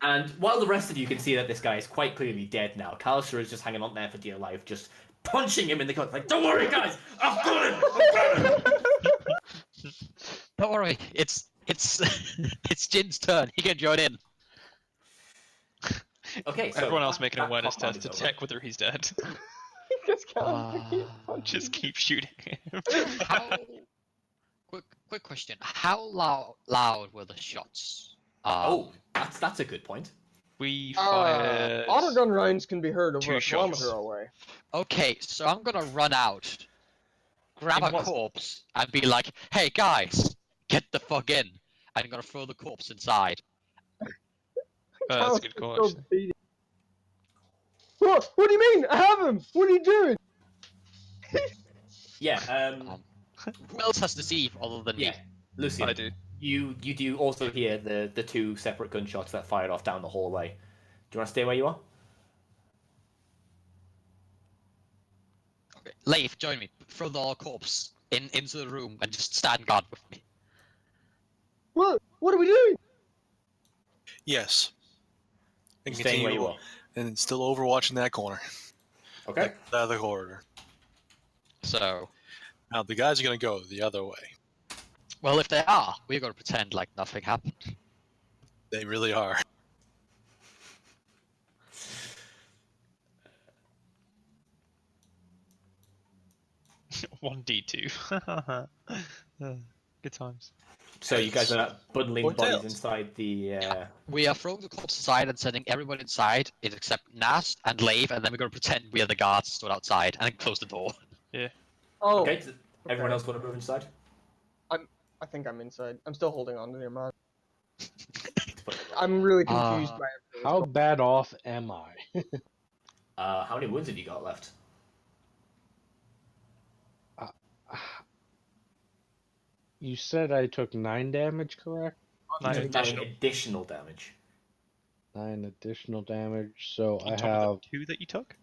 And while the rest of you can see that this guy is quite clearly dead now, Callister is just hanging on there for dear life, just punching him in the gut, like, "Don't worry, guys, I've got him! I've got him!" Don't worry, it's it's Jin's turn. He can join in. Okay, so Everyone else make an that awareness combat test to is over. check whether he's dead. Because Callister keeps Uh, punching Just you. keep shooting him. How? Quick question. How loud were the shots? Oh, that's a good point. We fired. Autogun rounds can be heard over 2 a shots. kilometer away. Okay, so I'm gonna run out, grab In a what- corpse, and be like, "Hey guys, get the fuck in!" And I'm gonna throw the corpse inside. That's a good call, Callister's actually. still beating. What do you mean? I have him! What are you doing? Yeah, Who else has deceive other than yeah, me? Lucian, I do. you do also hear the 2 separate gunshots that fired off down the hallway. Do you want to stay where you are? Okay. Leif, join me. Throw the corpse into the room and just stand guard with me. What are we doing? Yes. And Staying where you continue, are. and still overwatching that corner, Okay. that other corridor. So, Now the guys are gonna go the other way. well, if they are, we're gonna pretend like nothing happened. They really are. One D2. Good times. So you guys are bundling Or bodies tails. inside the. We are throwing the corpse aside and sending everyone inside, except Nast and Leif, and then we're gonna pretend we are the guards stood outside and then close the door. Oh, Okay. Does everyone else want to move inside? I think I'm inside. I'm still holding on to your man. I'm really confused by everything. How bad off am I? How many wounds have you got left? You said I took 9 damage, correct? You 9 took additional. 9 additional damage. 9 additional damage, so On I top have... of the 2 that you took?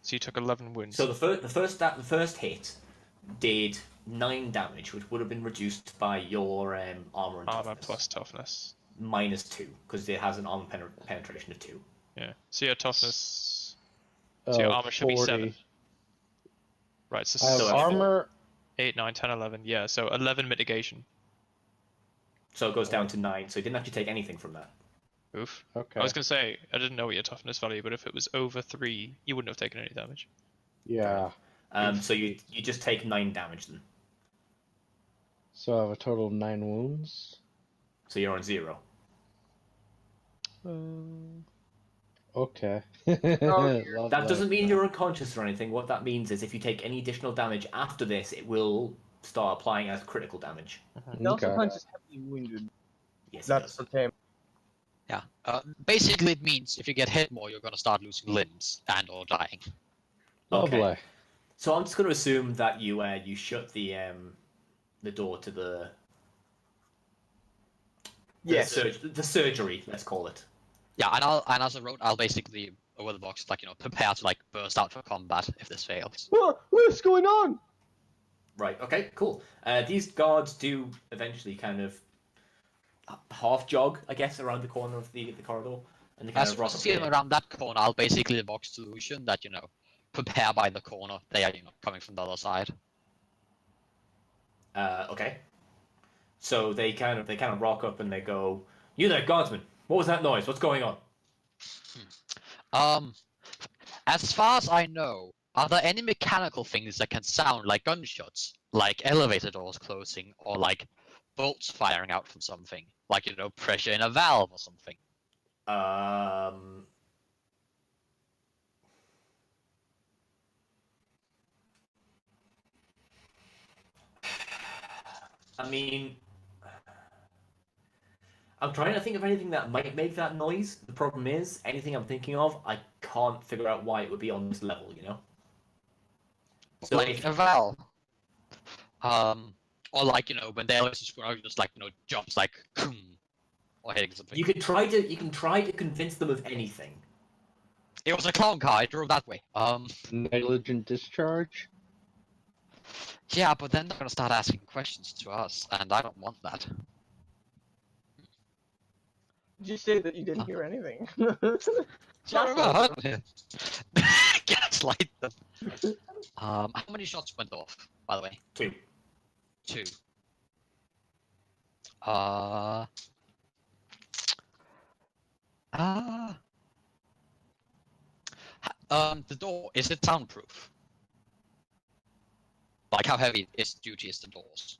So you took 11 wounds. So the first hit did 9 damage, which would have been reduced by your armor and Armor toughness. plus toughness. Minus 2, because it has an armor penetration of 2. Yeah. So your toughness. So your armor should be 7. Right, so I have So armor... 8, 9, 10, 11. Yeah, so 11 mitigation. So it goes down to 9, so you didn't actually take anything from that. Oof. Okay. I was going to say, I didn't know what your toughness value, but if it was over 3, you wouldn't have taken any damage. Yeah. So you just take 9 damage then. So I have a total of 9 wounds. So you're on 0. Okay. Oh, That doesn't mean you're unconscious or anything. What that means is if you take any additional damage after this, it will start applying as critical damage. He also Okay. punches heavily wounded. Yes, it That's does. okay. Yeah. Basically, it means if you get hit more, you're gonna start losing limbs and or dying. Lovely. Okay. So I'm just going to assume that you shut the door to the Yes. the surgery, let's call it. Yeah, and as a road, I'll basically over the box, like prepare to burst out for combat if this fails. What's going on? Right. Okay. Cool. These guards do eventually kind of half jog, I guess, around the corner of the corridor, and they kind As of soon rock as I up see them here. around that corner, I'll basically box solution that prepare by the corner. They are coming from the other side. Okay. So they kind of rock up and they go, "You there, guardsman? What was that noise? What's going on?" As far as I know, are there any mechanical things that can sound like gunshots, like elevator doors closing, or like bolts firing out from something, like pressure in a valve or something? I mean, I'm trying to think of anything that might make that noise. The problem is, anything I'm thinking of, I can't figure out why it would be on this level, So like if, a valve. Or when the elevator just jumps or hitting something. you can try to convince them of anything. It was a clown car. I drove that way. Negligent discharge? Yeah, but then they're gonna start asking questions to us, and I don't want that. Did you say that you didn't hear anything? Gaslight them. How many shots went off, by the way? 2. 2. The door, is it soundproof? Like, how heavy is duty is the doors?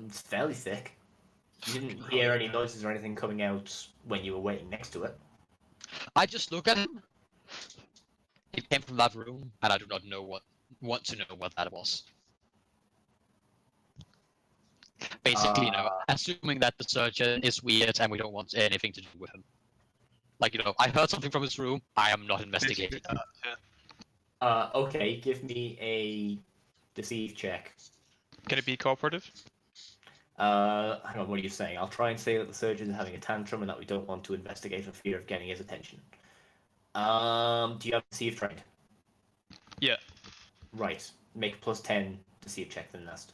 It's fairly thick. You didn't hear any noises or anything coming out when you were waiting next to it. I just look at him. He came from that room, and I do not want to know what that was. Basically, assuming that the surgeon is weird and we don't want anything to do with him. I heard something from his room. I am not investigating. Okay, give me a deceive check. Can it be cooperative? Hang on, what are you saying? I'll try and say that the surgeon is having a tantrum and that we don't want to investigate for fear of getting his attention. Do you have deceive trained? Yeah. Right. Make plus 10 deceive check then last.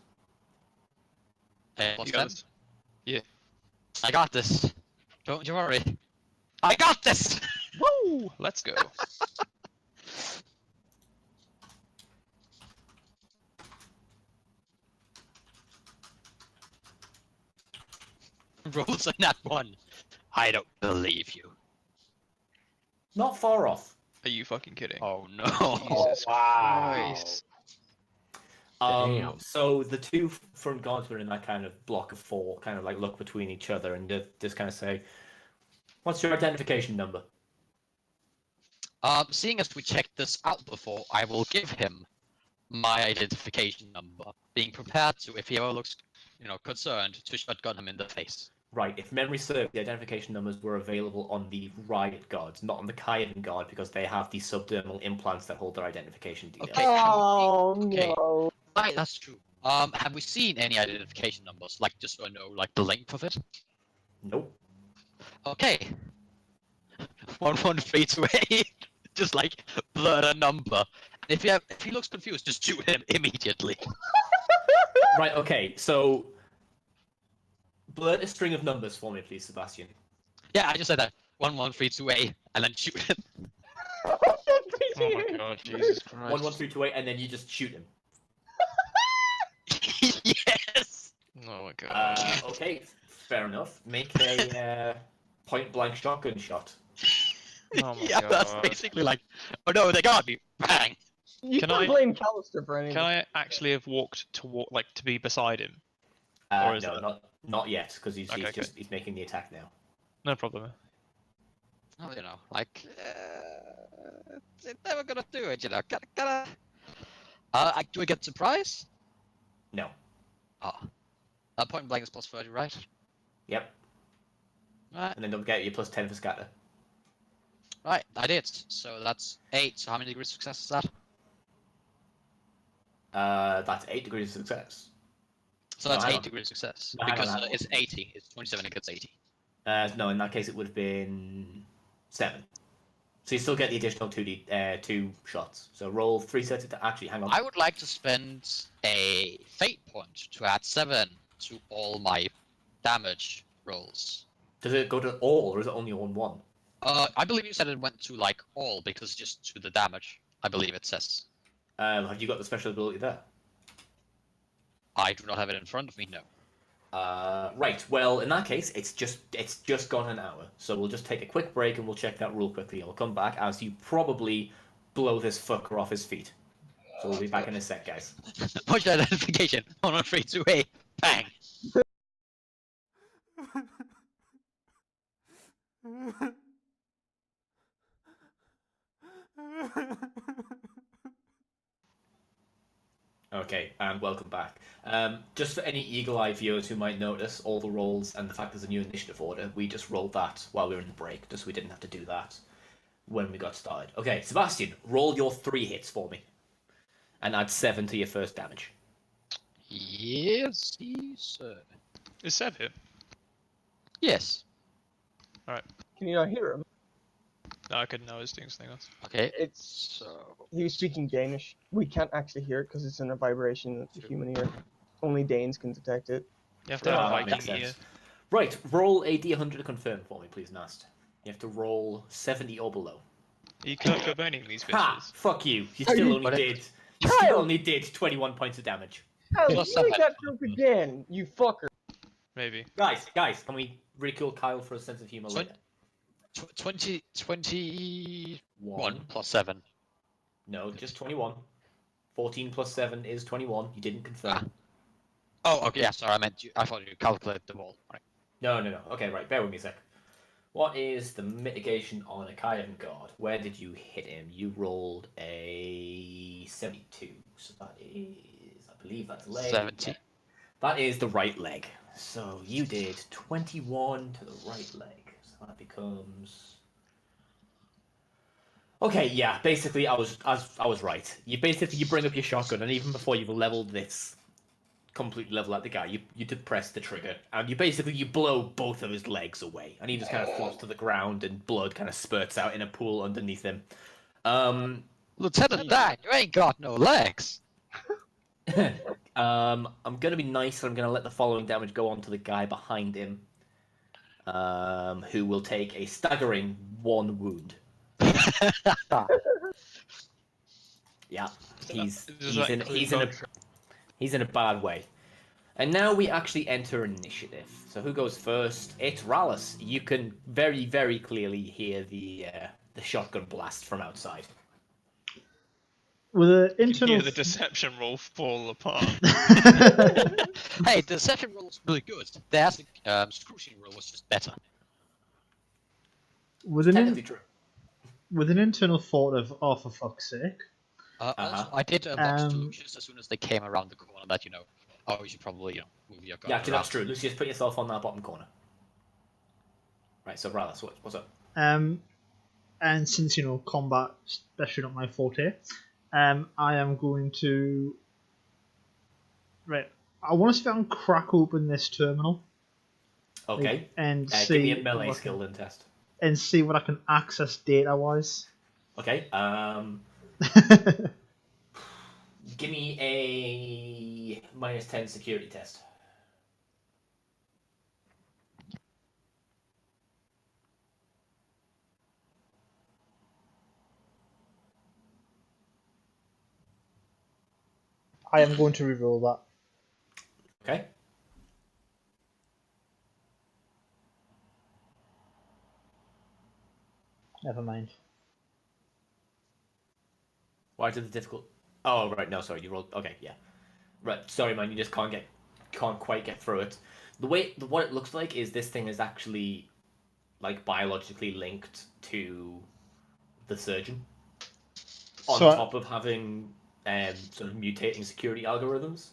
Plus You 10? got this? Yeah. I got this. Don't you worry. I got this! Woo! Let's go. Rolls on that one. I don't believe you. Not far off. Are you fucking kidding? Oh no. Jesus Christ. Damn. So the two front guards were in that kind of block of 4, kind of look between each other and just kind of say, "What's your identification number?" Seeing as we checked this out before, I will give him my identification number, being prepared to, if he ever looks concerned to shotgun him in the face. Right, if memory serves, the identification numbers were available on the riot guards, not on the Kaiden guard, because they have the subdermal implants that hold their identification details. Okay. Oh Okay. no. Right, that's true. Have we seen any identification numbers? Like, just so I know, like, the length of it? Nope. Okay. 11328. Just, like, blur a number. If he looks confused, just shoot him immediately. Right, okay, so... blurt a string of numbers for me, please, Sebastian. Yeah, I just said that. 11328, and then shoot him. Oh my god, Jesus Christ. 11328, and then you just shoot him. Yes! Oh my god. Okay, fair enough. Make a point-blank shotgun shot. Oh my Yeah, god. that's basically like, oh no, they got me. Bang! You Can can I- blame Callister for anything. Can I actually have walked to be beside him? Or is No, that- not yet, because he's Okay, he's making the attack now. No problem. Oh, like, it's never gonna do it, Gotta. Do we get surprise? No. Oh. Point blank is plus 30, right? Yep. Right. And then don't get your plus 10 for scatter. Right, I did. So that's 8. So how many degrees of success is that? That's 8 degrees of success. So that's hang 8 on. degrees of success. No, hang on, Because hang on. it's 80. It's 27 against 80. No, in that case it would have been 7. So you still get the additional 2 shots. So roll 3 sets of actually, hang on. I would like to spend a fate point to add 7 to all my damage rolls. Does it go to all, or is it only on 1? I believe you said it went to like all because just to the damage. I believe it says. Have you got the special ability there? I do not have it in front of me. No. Right. Well, in that case, it's just gone an hour. So we'll just take a quick break and we'll check that real quickly. And we'll come back as you probably blow this fucker off his feet. So we'll be back in a sec, guys. Push identification. 1, 3, 2, 8. Bang. Okay, and welcome back. Just for any eagle-eyed viewers who might notice all the rolls and the fact there's a new initiative order, we just rolled that while we were in the break, just so we didn't have to do that when we got started. Okay, Sebastian, roll your 3 hits for me. And add 7 to your first damage. Yes, sir. Is Seb here? Yes. Can you not hear him? No, I couldn't know. I was doing something else. Okay. It's So. he was speaking Danish. We can't actually hear it because it's in a vibration of the human ear. Only Danes can detect it. You have to Ah, have that like makes ear. sense. Right, roll a d100 to confirm for me, please, Nast. You have to roll 70 or below. Are you Kurt Cobaning these Ha! bitches? Fuck you. You Are still you- only But did. You Kyle! still only did 21 points of damage. Hell, Plus you make 7. that joke again, you fucker. Maybe. Guys, can we ridicule Kyle for a sense of humor So- later? 21 plus 7. No, just 21. 14 plus 7 is 21. You didn't confirm. Oh, okay. Yeah, sorry. I thought you calculated them all. Right. No. Okay, right. Bear with me a sec. What is the mitigation on a Kaiden guard? Where did you hit him? You rolled a 72. So that is, I believe that's leg. 70. Yeah. That is the right leg. So you did 21 to the right leg. So that becomes... Okay, yeah. Basically, I was right. You bring up your shotgun, and even before you've leveled this, completely level at the guy, you depress the trigger, and you blow both of his legs away, and he just kind of flops to the ground, and blood kind of spurts out in a pool underneath him. Lieutenant Dan, you ain't got no legs. I'm gonna be nice, and I'm gonna let the following damage go on to the guy behind him, who will take a staggering 1 wound. Yeah, he's in a bad way. And now we actually enter initiative. So who goes first? It's Rallus. You can very, very clearly hear the shotgun blast from outside. With an You internal. hear the deception roll fall apart. Hey, the deception roll was really good. The scrutiny roll was just better. with an Technically true. with an internal thought of, oh, for fuck's sake. Also, I did box to Um, Lucius as soon as they came around the corner that, oh, you should probably, move your gun Yeah, actually, that's around. true. Lucius, put yourself on that bottom corner. Right, so Rallis, what's up? And since combat, especially not my forte, I am going to I want to see if I can crack open this terminal. Okay. And Give see me a melee what I skill can, then test. and see what I can access data wise. Okay. Give me a -10 security test. I am going to reroll that. Okay. Never mind. Why did the difficult? Oh, right. No, sorry. You rolled. Okay, yeah. Right. Sorry, man. You just can't quite get through it. What it looks like is this thing is actually like biologically linked to the surgeon. On top of having sort of mutating security algorithms,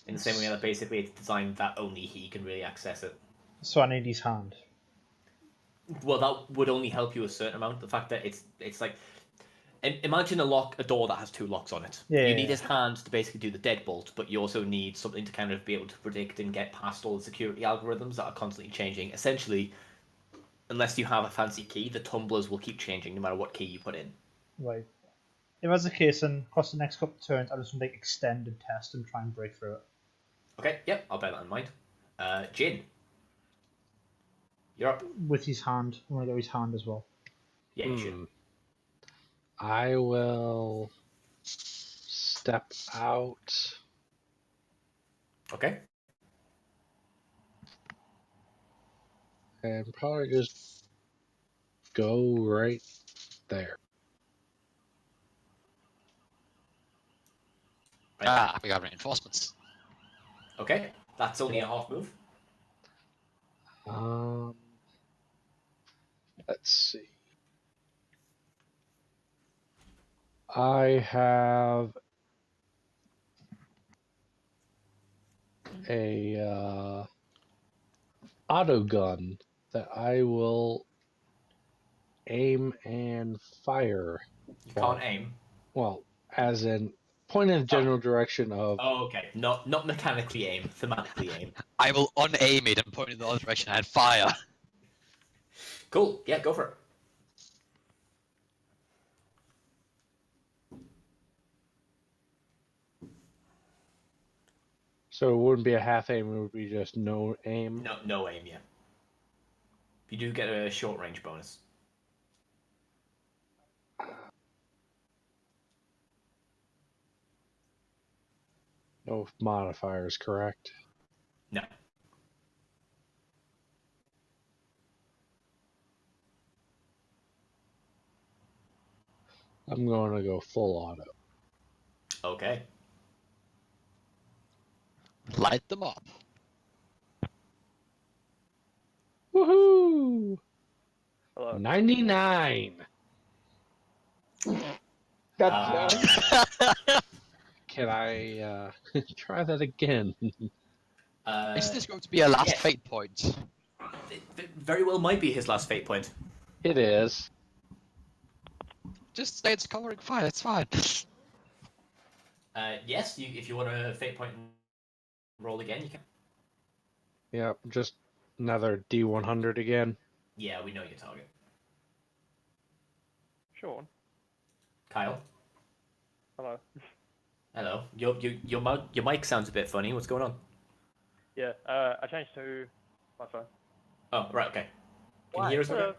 in the same way that basically it's designed that only he can really access it. So I need his hand. Well, that would only help you a certain amount. The fact that it's like, imagine a door that has 2 locks on it. Yeah, You need his hand to basically do the deadbolt, but you also need something to kind of be able to predict and get past all the security algorithms that are constantly changing. Essentially, unless you have a fancy key, the tumblers will keep changing no matter what key you put in. Right. If that's the case, then across the next couple of turns, I'll just extend and test and try and break through it. Okay, yep, I'll bear that in mind. Jin, you're up. With his hand. I want to go his hand as well. Yeah, you should. I will step out. Okay. And probably just go right there. Right. We got reinforcements. Okay, that's only a half move. Let's see. I have a auto gun that I will aim and fire. You can't aim. Well, as in point in the general direction of. Oh, okay. Not mechanically aim, thematically aim. I will unaim it and point in the other direction and fire. Cool. Yeah, go for it. So it wouldn't be a half aim; it would be just no aim. No aim. Yeah. You do get a short range bonus. No modifiers, correct? No. I'm going to go full auto. Okay. Light them up. Woohoo! Hello. 99. That's Can I try that again? Is this going to be a last yeah. fate point? It very well might be his last fate point. It is. Just say it's covering fire, it's fine. Yes, if you want a fate point and roll again, you can. Yep, just another D100 again. Yeah, we know your target. Sean. Kyle. Hello. Hello. Your mic sounds a bit funny. What's going on? Yeah. I changed to my phone. Oh, right. Okay. Can you hear us? Okay?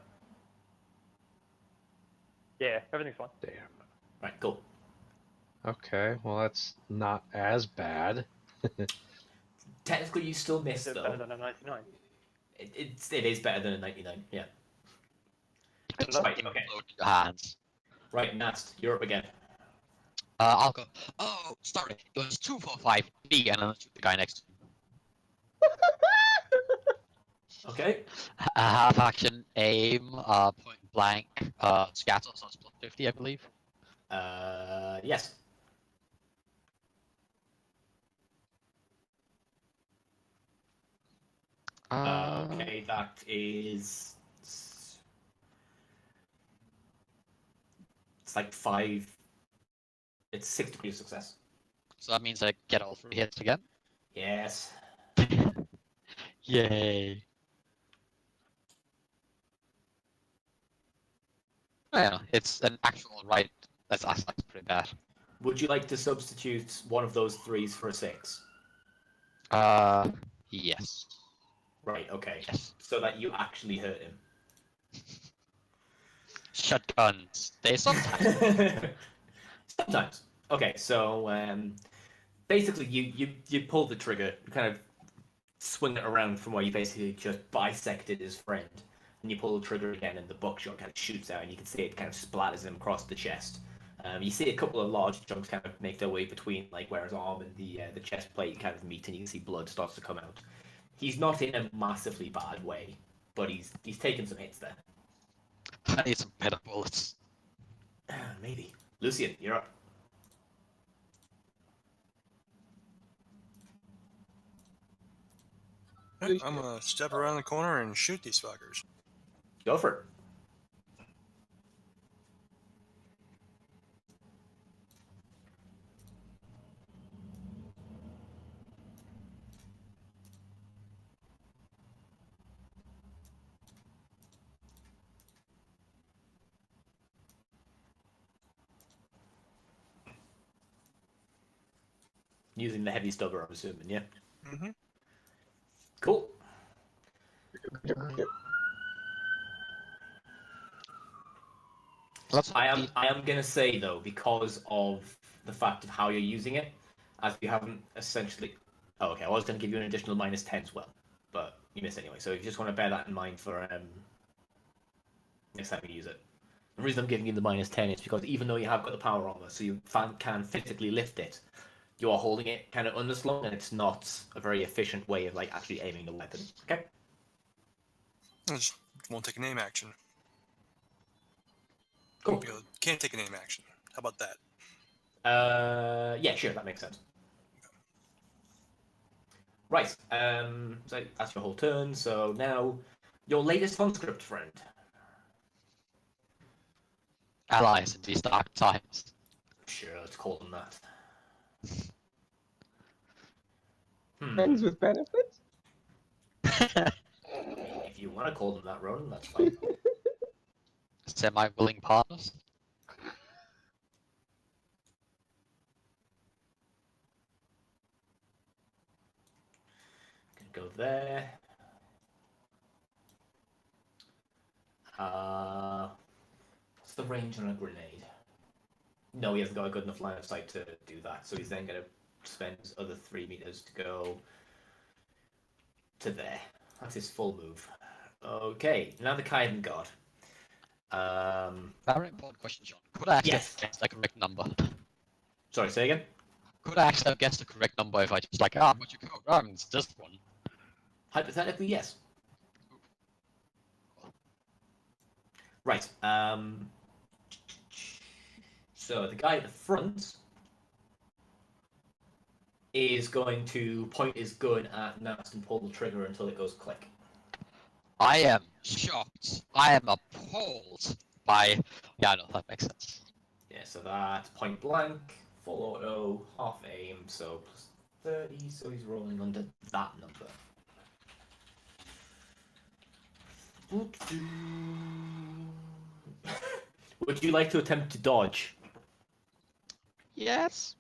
Yeah, everything's fine. Damn. Right. Cool. Okay, well that's not as bad. Technically, you still missed Is it though. better than a 99? It is better than a 99. Yeah. It's Right, like okay. implode your hands. Right, Nast, you're up again. I'll go. Oh, sorry. It was 2, 4, 5, me, and then shoot the guy next to me. Okay. Half action, aim, point blank, scatter, so it's plus 50, I believe. Yes. Okay, that is. It's like 5. It's 6 degrees of success. So that means I get all 3 hits again. Yes. Yay. Oh, yeah, it's an actual right. That's pretty bad. Would you like to substitute one of those 3s for a 6? Yes. Right, okay. Yes. So that you actually hurt him. Shotguns. They sometimes. Sometimes. Okay, so basically you pull the trigger, you kind of swing it around from where you basically just bisected his friend, and you pull the trigger again, and the buckshot kind of shoots out, and you can see it kind of splatters him across the chest. You see a couple of large chunks kind of make their way between like where his arm and the chest plate kind of meet, and you can see blood starts to come out. He's not in a massively bad way, but he's taken some hits there. I need some better bullets. Maybe. Lucian, you're up. I'm gonna step around the corner and shoot these fuckers. Go for it. Using the heavy stubber, I'm assuming, yeah? Mm-hmm. Cool. I am gonna say though, because of the fact of how you're using it, as you haven't essentially. Oh, okay. I was gonna give you an additional -10 as well, but you missed anyway. So you just want to bear that in mind for next time you use it. The reason I'm giving you the -10 is because even though you have got the power armor, so you can physically lift it, you are holding it kind of underslung, and it's not a very efficient way of like actually aiming the weapon. Okay. I just won't take an aim action. Cool. Can't take an aim action. How about that? Yeah, sure, that makes sense. Right, so that's your whole turn, so now your latest conscript friend. Allies in these dark times. Sure, let's call them that. Friends with benefits? If you want to call them that, Ronan, that's fine. Semi-willing partners. Can go there. What's the range on a grenade? No, he hasn't got a good enough line of sight to do that, so he's then going to spend his other 3 meters to go to there. That's his full move. Okay, now the Kaiden God. Very important question, John. Could I actually Yes. guess the correct number? Sorry, say again? Could I actually have guessed the correct number if I just like, what you code? It's this one. Hypothetically, yes. Right. So the guy at the front is going to point his gun at Nast and pull the trigger until it goes click. I am shocked. I am appalled by. Yeah, no, that makes sense. Yeah, so that's point blank, full auto, half aim, so plus 30, so he's rolling under that number. Would you like to attempt to dodge? Yes.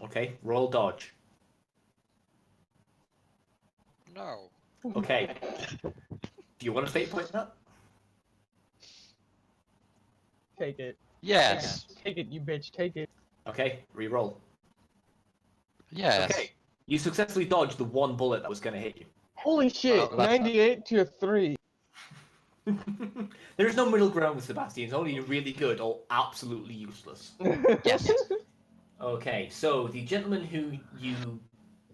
Okay, roll dodge. No. Okay. Do you want to fate point that? Take it. Yes. Take it, you bitch. Take it. Okay, re-roll. Yes. Okay, you successfully dodged the one bullet that was going to hit you. Holy shit! Well, that's 98 to a 3. There is no middle ground with Sebastian. It's only really good or absolutely useless. Yes. Okay, so the gentleman who you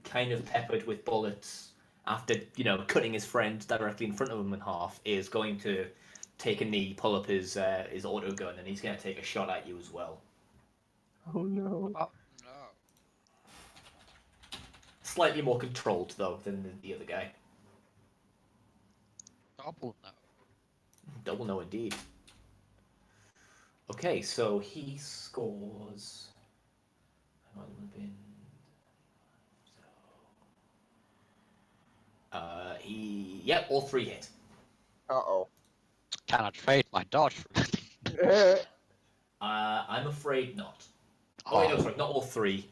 kind of peppered with bullets after, cutting his friend directly in front of him in half is going to take a knee, pull up his auto gun, and he's going to take a shot at you as well. Oh no. Oh, no. Slightly more controlled, though, than the other guy. Double no. Double no indeed. Okay, so he scores. Hang on, would have been. Yep, all three hit. Uh-oh. Cannot trade my dodge. I'm afraid not. Oh, wait, no, sorry, not all three.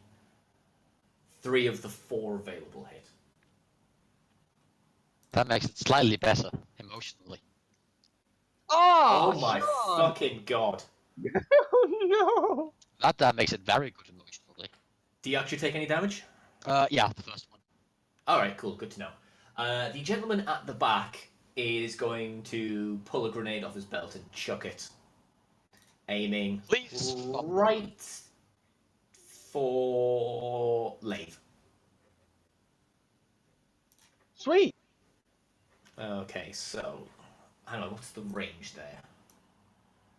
3 of the 4 available hit. That makes it slightly better emotionally. Oh my Sean! fucking god. Oh That makes it very good emotionally. Do you actually take any damage? Yeah, the first one. Alright, cool, good to know. The gentleman at the back is going to pull a grenade off his belt and chuck it. Aiming Please. right for Lave. Sweet. Okay, so hang on, what's the range there?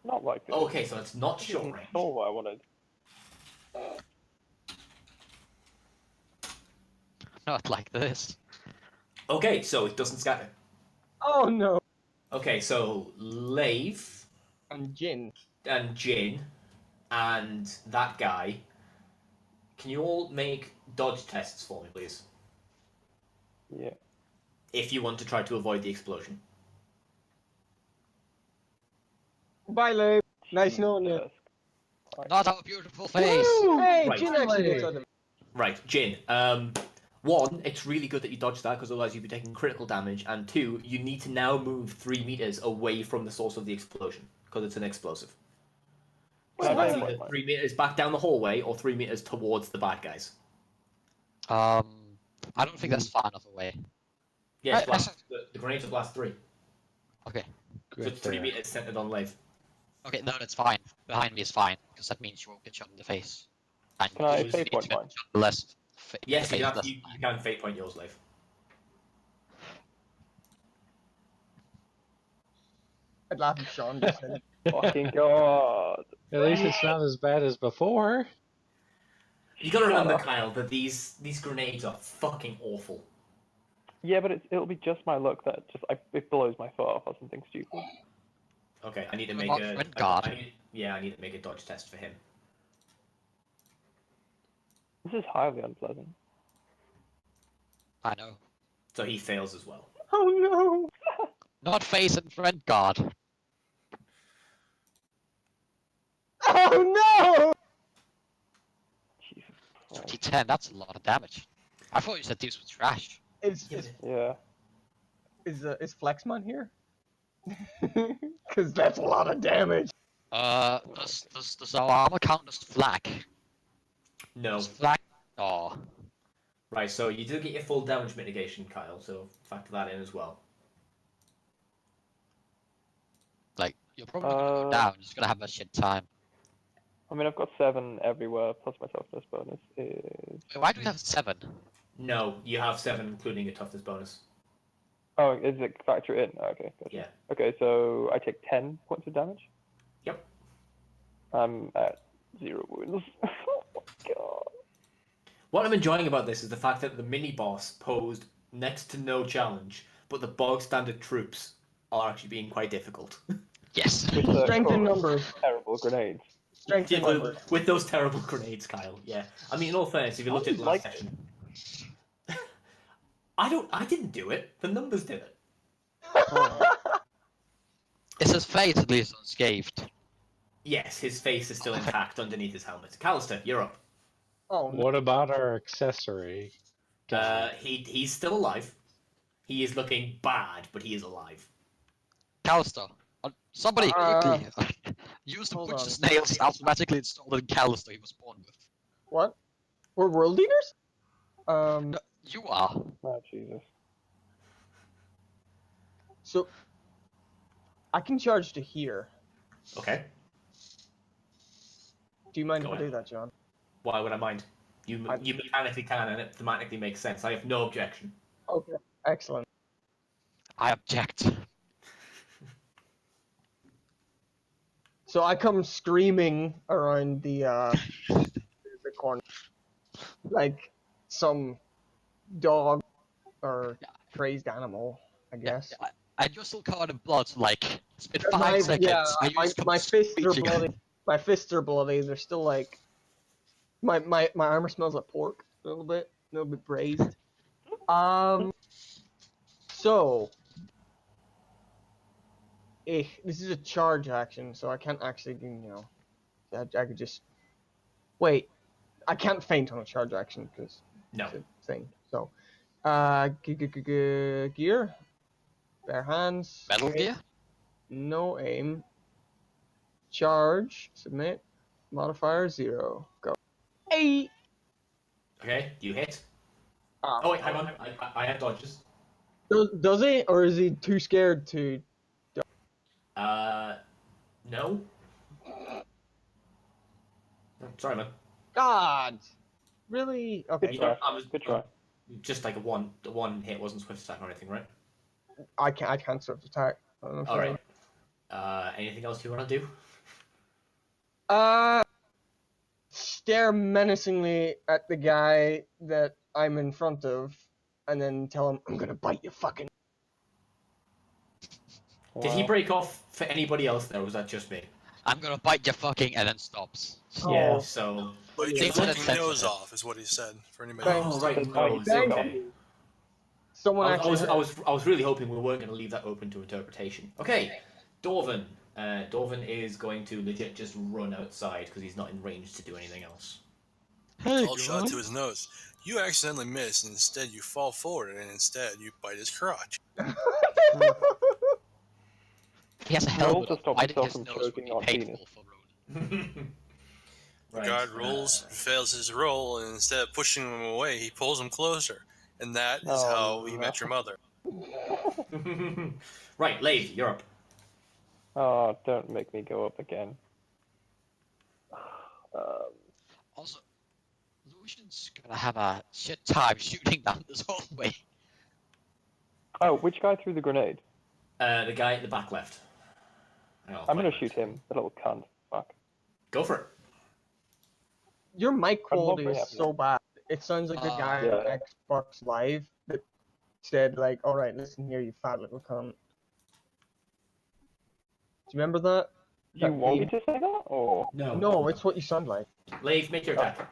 Not like this. Okay, so it's not short Didn't range. know what I wanted. Not like this. Okay, so it doesn't scatter. Oh no. Okay, so Lave And Jin. and Jin and that guy, can you all make dodge tests for me, please? Yeah. If you want to try to avoid the explosion. Bye, Lave. Nice knowing you. Jesus. Not our beautiful face. Woo! Hey, Right. Jin actually gets on them. Right, Jin. One, it's really good that you dodged that because otherwise you'd be taking critical damage. And 2, you need to now move 3 meters away from the source of the explosion because it's an explosive. So Well, that's wait, either wait. 3 meters back down the hallway or 3 meters towards the bad guys. I don't think that's far enough away. Yes, I- blast, the grenades will blast 3. Okay. So it's 3 meters centered on Lave. Okay, no, that's fine. Behind me is fine, because that means you won't get shot in the face. And Can I you fate need point to get mine? shot less. Yes, face you less. can fate point yours, Lave. I'd laugh if Sean just said it. Fucking god. At least it's not as bad as before. You gotta Shut remember, up. Kyle, that these grenades are fucking awful. Yeah, but it'll be just my luck that it blows my foot off or something stupid. Okay, I need to What make about a. Friend Guard? I need to make a dodge test for him. This is highly unpleasant. I know. So he fails as well. Oh Not face and friend guard. no! Oh no! Jesus Christ. 2010, that's a lot of damage. I thought you said these were trash. Is Yeah. is Flexmon here? Cause that's a lot of damage. Does our armor count as flak? No. Does flak? Oh. Right, so you do get your full damage mitigation, Kyle, so factor that in as well. Like, you're probably gonna go down, you're just gonna have a shit time. I mean, I've got 7 everywhere, plus my toughness bonus is... Wait, why do we have 7? No, you have 7, including a toughness bonus. Oh, is it factor in? Oh, okay, gotcha. Yeah. Okay, so I take 10 points of damage? Yep. I'm at 0 wounds. Oh my god. What I'm enjoying about this is the fact that the mini-boss posed next to no challenge, but the bog-standard troops are actually being quite difficult. Yes. With the Strength in chorus numbers. of terrible grenades. Strength in Yeah, numbers. with those terrible grenades, Kyle, yeah. I mean, in all fairness, if you looked at last like session... I didn't do it. The numbers did it. Is his face at least unscathed? Yes, his face is still intact underneath his helmet. Callister, you're up. Oh no. What about our accessory? He's still alive. He is looking bad, but he is alive. Callister. Somebody quickly use the hold butcher's on. nails automatically installed in Callister he was born with. What? We're world leaders? No, you are. Oh, Jesus. So I can charge to here. Okay. Do you mind Go if I ahead. do that, John? Why would I mind? You mechanically can, and it thematically makes sense. I have no objection. Okay. Excellent. I object. So I come screaming around the corner, like some dog or crazed animal, I guess. And you're still covered in blood, so like, it's been My- 5 seconds. yeah, and you just come my fists are screeching. bloody. My fists are bloody. They're still like. My armor smells like pork a little bit braised. So. This is a charge action, so I can't actually do, I could just. Wait. I can't feint on a charge action, because No. it's a thing. So. Gear. Bare hands. Metal aim, Gear? No aim. Charge. Submit. Modifier 0. Go. 8. Okay, you hit. Ah, Oh wait, hang on. I have dodges. Does he, or is he too scared to? No. Sorry, man. God, really? Okay, Good try. I was Good try. just like the one hit wasn't swift attack or anything, right? I can't swift attack. I'm All afraid. right. Anything else you want to do? Stare menacingly at the guy that I'm in front of, and then tell him, "I'm gonna bite you, fucking." Did he Wow. break off for anybody else there, or was that just me? I'm gonna bite your fucking, and then stops. Yeah. Oh. So. But Yeah. your Take fucking that nose sense. off is what he said. For anybody Thank else. Oh right, Thank nose. Thank Okay. you. Someone I actually. was really hoping we weren't going to leave that open to interpretation. Okay, Dorvan. Dorvan is going to legit just run outside because he's not in range to do anything else. Hey, All shot to his nose. You accidentally miss, and instead you fall forward, and instead you bite his crotch. He has a Roll helmet to on. stop Biting himself his from nose would choking be on painful penis. for Ronan. The guard rolls, fails his roll, and instead of pushing him away, he pulls him closer. And that is Oh, how he no. met your mother. Right, Lave, you're up. Oh, don't make me go up again. Also, Lucian's gonna have a shit time shooting down this hallway. Oh, which guy threw the grenade? The guy at the back left. I'm gonna shoot him, the little cunt. Fuck. Go for it. Your mic I'm not quality very is happy. so bad. It sounds like the guy on Yeah. Xbox Live that said, like, "All right, listen here, you fat little cunt." Do you remember that? You That want me meme? to say that? Or No, it's what you sound like. Lave, make your attack.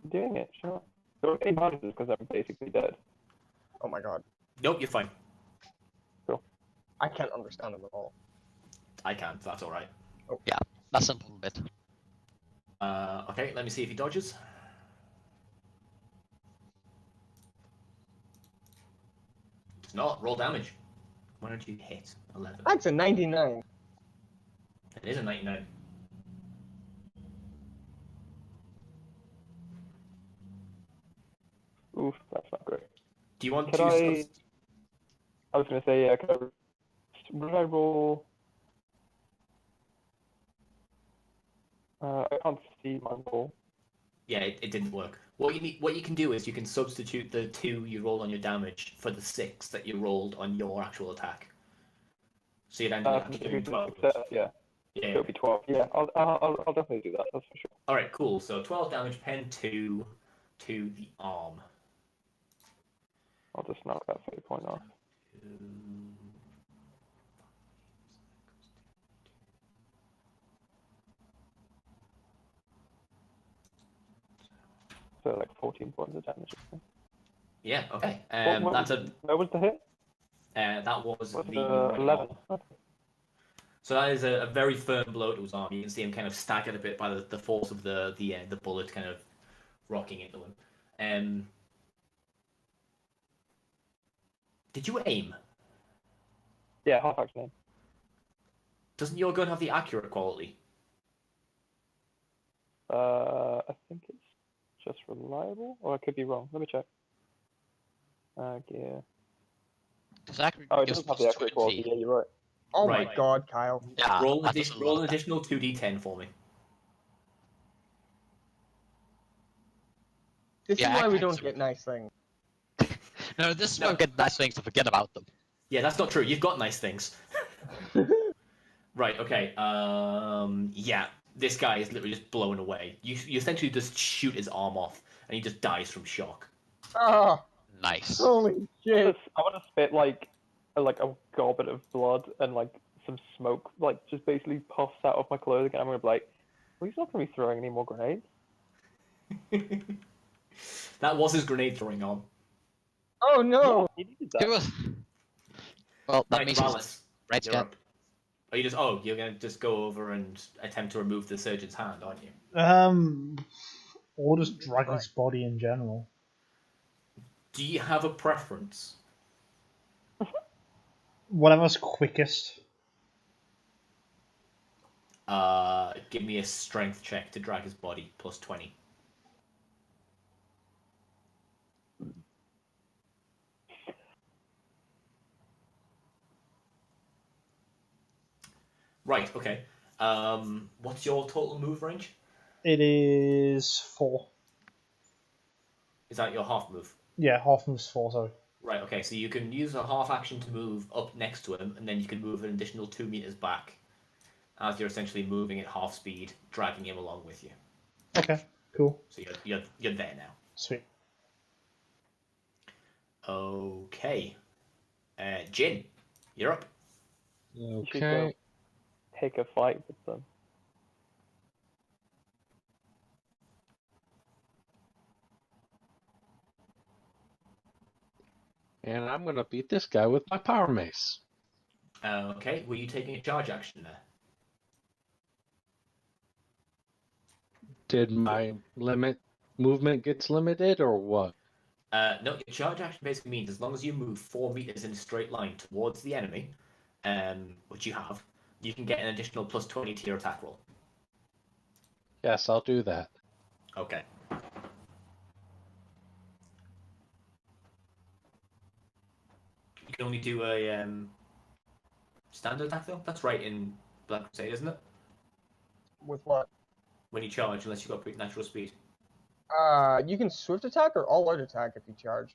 doing it, sure. There are 8 bonuses because I'm basically dead. Oh my god, Nope, you're fine. I can't understand him at all. I can't. That's all right. That's an important bit. Okay, let me see if he dodges. It's not. Roll damage. Why don't you hit 11? That's a 99. It is a 99. Oof, that's not great. Do you want Could to? I was gonna say, yeah, what did I roll? I can't see my roll. Yeah, it didn't work. What you can do is you can substitute the 2 you roll on your damage for the 6 that you rolled on your actual attack. So you'd end up doing 12. Yeah, Yeah. it'll be 12. Yeah, I'll definitely do that. That's for sure. All right, cool. So 12 damage, pen 2 to the arm. I'll just knock that fate point off. So like 14 points of damage. Yeah. Okay. What That's a. Where was the hit? That was What's the the right 11? arm. Okay. So that is a very firm blow to his arm. You can see him kind of staggered a bit by the force of the bullet kind of rocking into him. Did you aim? Yeah, half action aim. Doesn't your gun have the accurate quality? I think it's just reliable, or I could be wrong. Let me check. Gear. Does that Oh, it gives doesn't have the accurate quality. 20. Yeah, you're right. Oh Right. my god, Kyle. Yeah, roll that does a roll lot an of additional 2d10 for me. This Yeah, is why we I don't can't get nice things. damage. No, this is No. where we get nice things to forget about them. Yeah, that's not true. You've got nice things. Right. Okay. Yeah. This guy is literally just blown away. You essentially just shoot his arm off, and he just dies from shock. Ah, Nice. holy shit. I want to spit like a gobbet of blood and like some smoke like just basically puffs out of my clothing, and I'm gonna be like, well, he's not gonna be throwing any more grenades. That was his grenade throwing on. Oh no! He needed It that. was. Well, that Right, means Morales, right you're scan. up. You're gonna just go over and attempt to remove the surgeon's hand, aren't you? Or just drag his body in general. Do you have a preference? Whatever's quickest. Give me a strength check to drag his body, plus 20. Right, okay. What's your total move range? It is 4. Is that your half move? Yeah, half move's 4, sorry. Right, okay, so you can use a half action to move up next to him, and then you can move an additional 2 meters back, as you're essentially moving at half speed, dragging him along with you. Okay, cool. So you're there now. Sweet. Okay. Jin, you're up. You should Okay. go take a fight with them. And I'm gonna beat this guy with my power mace. Okay, were you taking a charge action there? Did my movement gets limited or what? No, your charge action basically means as long as you move 4 meters in a straight line towards the enemy, which you have, you can get an additional plus 20 to your attack roll. Yes, I'll do that. Okay. You can only do a standard attack though? That's right in Black Crusade, isn't it? With what? When you charge, unless you've got preternatural speed. You can swift attack or all out attack if you charge.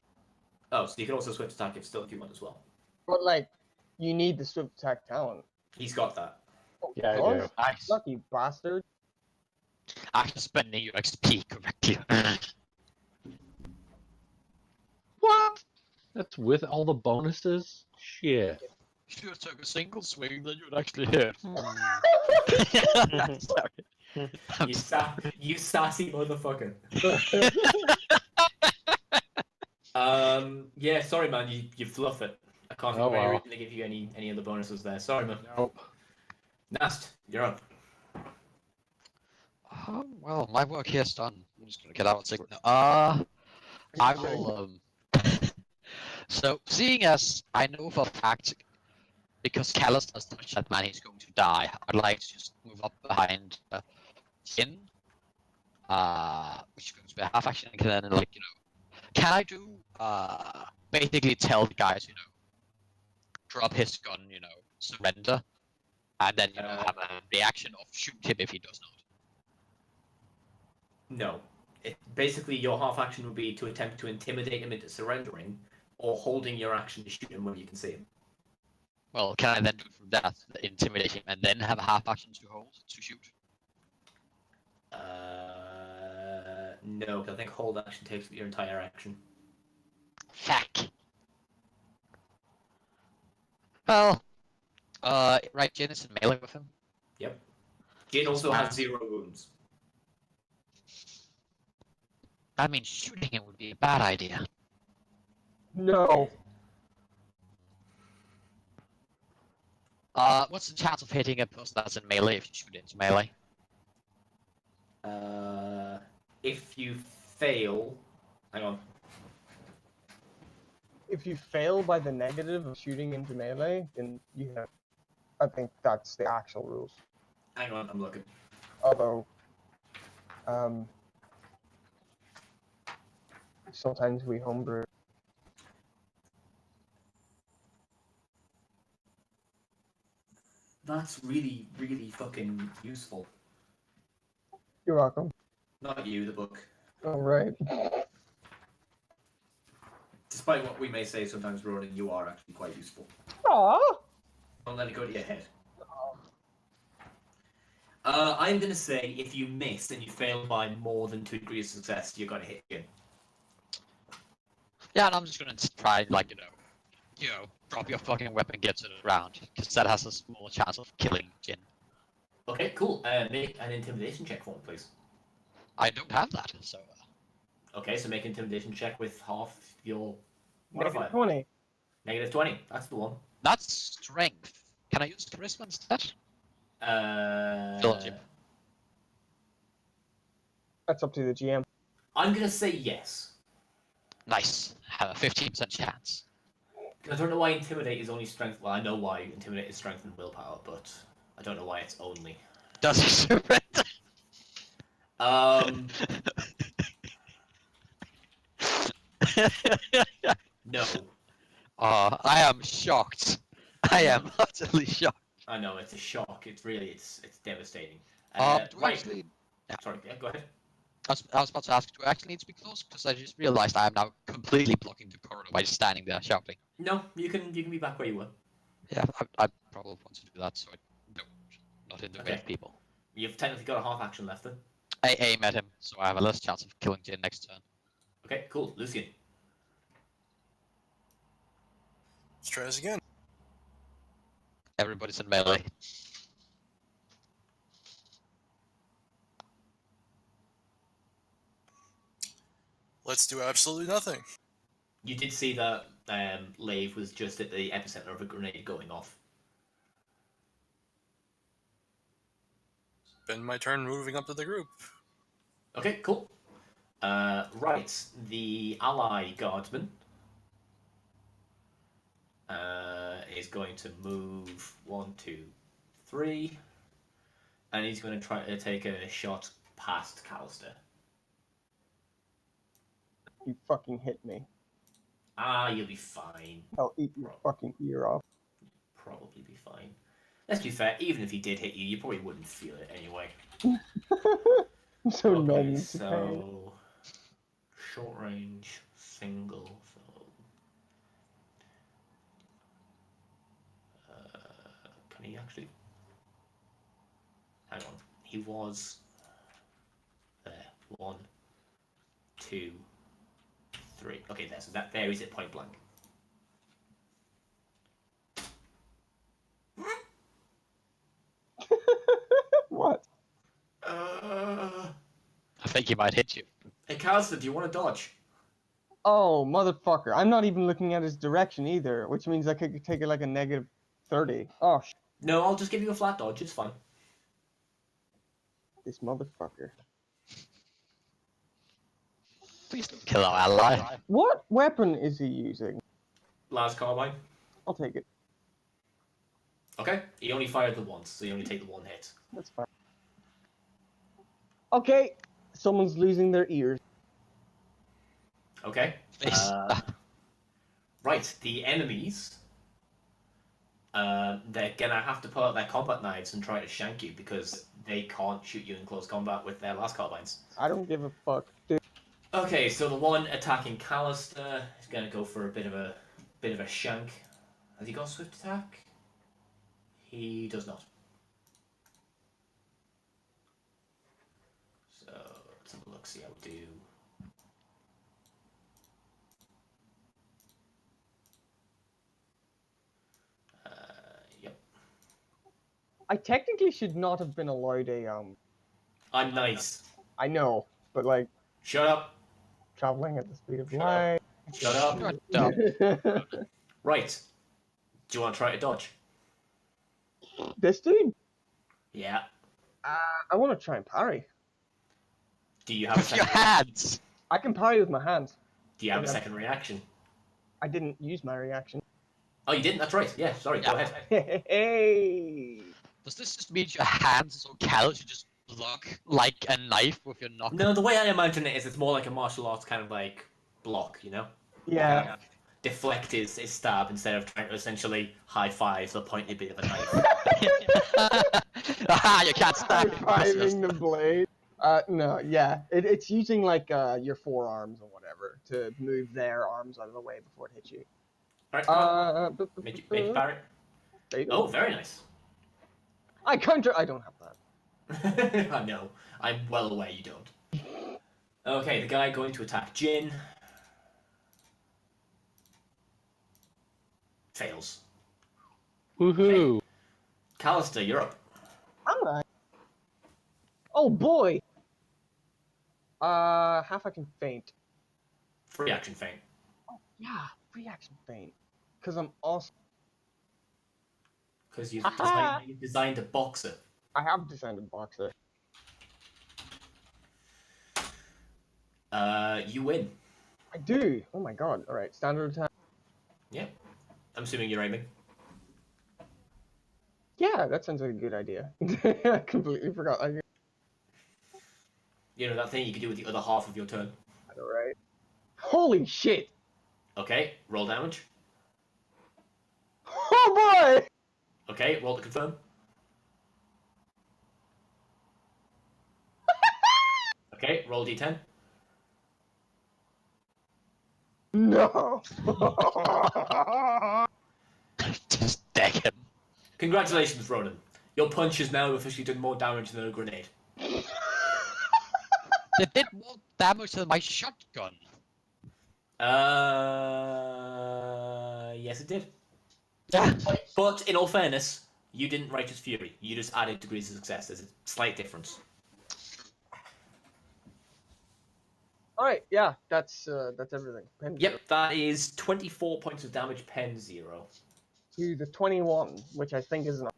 Oh, so you can also swift attack if you want as well. But like, you need the swift attack talent. He's got that. Oh, Yeah, I does? do. Nice. Lucky bastard. After spending your XP correctly. What? That's with all the bonuses? Shit. Should have took a single swing, then you would actually hit. Sorry. You sassy motherfucker. Yeah, sorry man, you fluff it. I can't think Oh, of any well. reason to give you any other bonuses there. Sorry man. Nope. Nast, you're up. Well, my work here's done. I'm just gonna get out and secret now. I will. So, seeing as I know for a fact, because Callus does touch that man, he's going to die. I'd like to just move up behind Jin, which is going to be a half action, and then can I do basically tell the guys, drop his gun, surrender, and then have a reaction of shoot him if he does not. No. Basically, your half action would be to attempt to intimidate him into surrendering, or holding your action to shoot him when you can see him. Well, can I then do it from that, intimidate him, and then have a half action to hold to shoot? No, because I think hold action takes your entire action. Fuck. Well, right, Jin is in melee with him. Yep. Jin also has 0 wounds. That means shooting him would be a bad idea. No. What's the chance of hitting a person that's in melee if you shoot into melee? If you fail... Hang on. If you fail by the negative of shooting into melee, then you have. I think that's the actual rules. Hang on, I'm looking. Although, sometimes we homebrew. That's really, really fucking useful. You're welcome. Not you, the book. All right. Despite what we may say sometimes, Ronan, you are actually quite useful. Aww. Don't let it go to your head. I'm going to say if you miss and you fail by more than 2 degrees of success, you're going to hit Jin. Yeah, and I'm just gonna try, drop your fucking weapon, get to the ground, because that has a smaller chance of killing Jin. Okay, cool. Make an intimidation check for me, please. I don't have that, so. Okay, so make an intimidation check with half your modifier. Negative 20. Negative 20. That's the one. That's strength. Can I use charisma instead? Philip. That's up to the GM. I'm gonna say yes. Nice. Have a 15% chance. I don't know why intimidate is only strength. Well, I know why intimidate is strength and willpower, but I don't know why it's only. Does he surrender? No. I am shocked. I am utterly shocked. I know it's a shock. It's really it's devastating. Do I right. actually? Sorry. Yeah, go ahead. I was about to ask, do I actually need to be close? Because I just realized I am now completely blocking the corridor by just standing there shouting. No, you can be back where you were. Yeah, I probably want to do that so I don't not in the way Okay. of people. You've technically got a half action left then. I aim at him, so I have a less chance of killing Jin next turn. Okay, cool. Lucian. Let's try this again. Everybody's in melee. Let's do absolutely nothing. You did see that Lave was just at the epicenter of a grenade going off. Spend my turn moving up to the group. Okay, cool. Right, the ally guardsman is going to move 1, 2, 3, and he's going to try to take a shot past Callister. You fucking hit me. Ah, you'll be fine. I'll eat your fucking ear off. Probably be fine. Let's be fair, even if he did hit you, you probably wouldn't feel it anyway. I'm so Okay, numb to pain. so short range, single, so can he actually hang on? He was there. 1, 2, 3. Okay, there, so that varies at point blank. What? I think he might hit you. Hey, Callister, do you want to dodge? Oh, motherfucker. I'm not even looking at his direction either, which means I could take it like a negative 30. Oh, No, I'll just give you a flat dodge. It's fine. this motherfucker. Please don't kill our ally. What weapon is he using? Last carbine. I'll take it. Okay, he only fired the once, so you only take the one hit. That's fine. Okay, someone's losing their ears. Okay. Face. Right, the enemies. They're gonna have to pull out their combat knives and try to shank you because they can't shoot you in close combat with their last carbines. I don't give a fuck, dude. Okay, so the one attacking Callister is gonna go for a bit of a shank. Has he got swift attack? He does not. So let's have a look, see how we do. Yep. I technically should not have been allowed a, I'm nice. I know, but like, Shut up. traveling at the speed of Shut light. Shut up. Shut up. Right. Do you want to try to dodge? This dude? Yeah. I want to try and parry. Do you have a With your second? hands! I can parry with my hands. Do you have a Okay. second reaction? I didn't use my reaction. Oh, you didn't. That's right. Yeah. Sorry. Go Yeah. ahead. Hey! Does this just mean your hands are so callous you just block like a knife with your knuckle? No, the way I imagine it is, it's more like a martial arts kind of like block. You know. Yeah. Kind of deflect his stab instead of trying to essentially high five the pointy bit of a knife. Aha, you can't stab me. High-fiving the blade. No, yeah. It's using like your forearms or whatever to move their arms out of the way before it hits you. All right. Make you parry. There you go. Oh, very nice. I counter. I don't have that. I know. I'm well aware you don't. Okay, the guy going to attack Jin. Fails. Woohoo! Callister, you're up. Am I? Oh boy! Half action feint. Free action feint. Yeah, free action feint. Because I'm awesome. Because you've Haha. designed a boxer. I have designed a boxer. You win. I do! Oh my god. Alright, standard attack. Yep. I'm assuming you're aiming. Yeah, that sounds like a good idea. I completely forgot. You know that thing you can do with the other half of your turn. Alright. Holy shit! Okay, roll damage. Oh boy! Okay, roll to confirm. Okay, roll d10. No! Just deck him. Congratulations, Ronan. Your punch has now officially done more damage than a grenade. They did more damage than my shotgun. Yes, it did. Yeah. But in all fairness, you didn't Righteous Fury. You just added degrees of success. There's a slight difference. Alright, yeah, that's everything. Pen Yep, that is 24 points of damage, pen 0. to the 21, which I think is an.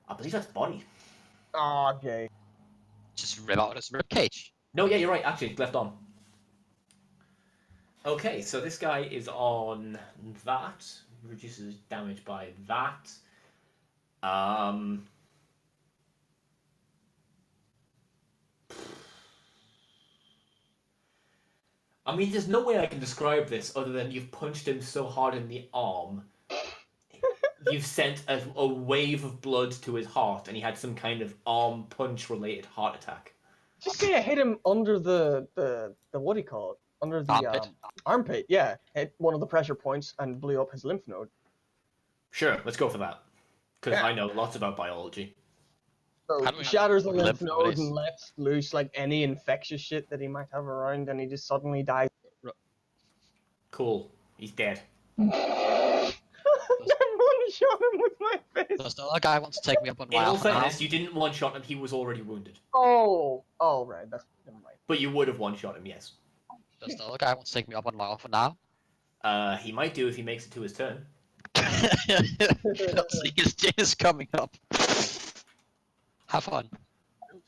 I believe that's body. Oh, okay. Just rip out his rib cage. No, yeah, you're right. Actually, left on. Okay, so this guy is on that. Reduces damage by that. I mean, there's no way I can describe this other than you've punched him so hard in the arm. You've sent a wave of blood to his heart, and he had some kind of arm punch-related heart attack. Just say I hit him under the what do you call it? Under the Armpit. armpit, yeah. Hit one of the pressure points and blew up his lymph node. Sure, let's go for that. Because Yeah. I know lots about biology. So How do we he shatters the know what lymph lymph node node is? and lets loose like any infectious shit that he might have around, and he just suddenly dies. Cool. He's dead. I one-shot him with my fist. Does the other guy want to take me up on In my all offer now? fairness, you didn't one-shot him, he was already wounded. Oh, right. That's never mind. But you would have one-shot him, yes. Does the other guy want to take me up on my offer now? He might do if he makes it to his turn. See, his chin is coming up. Have fun.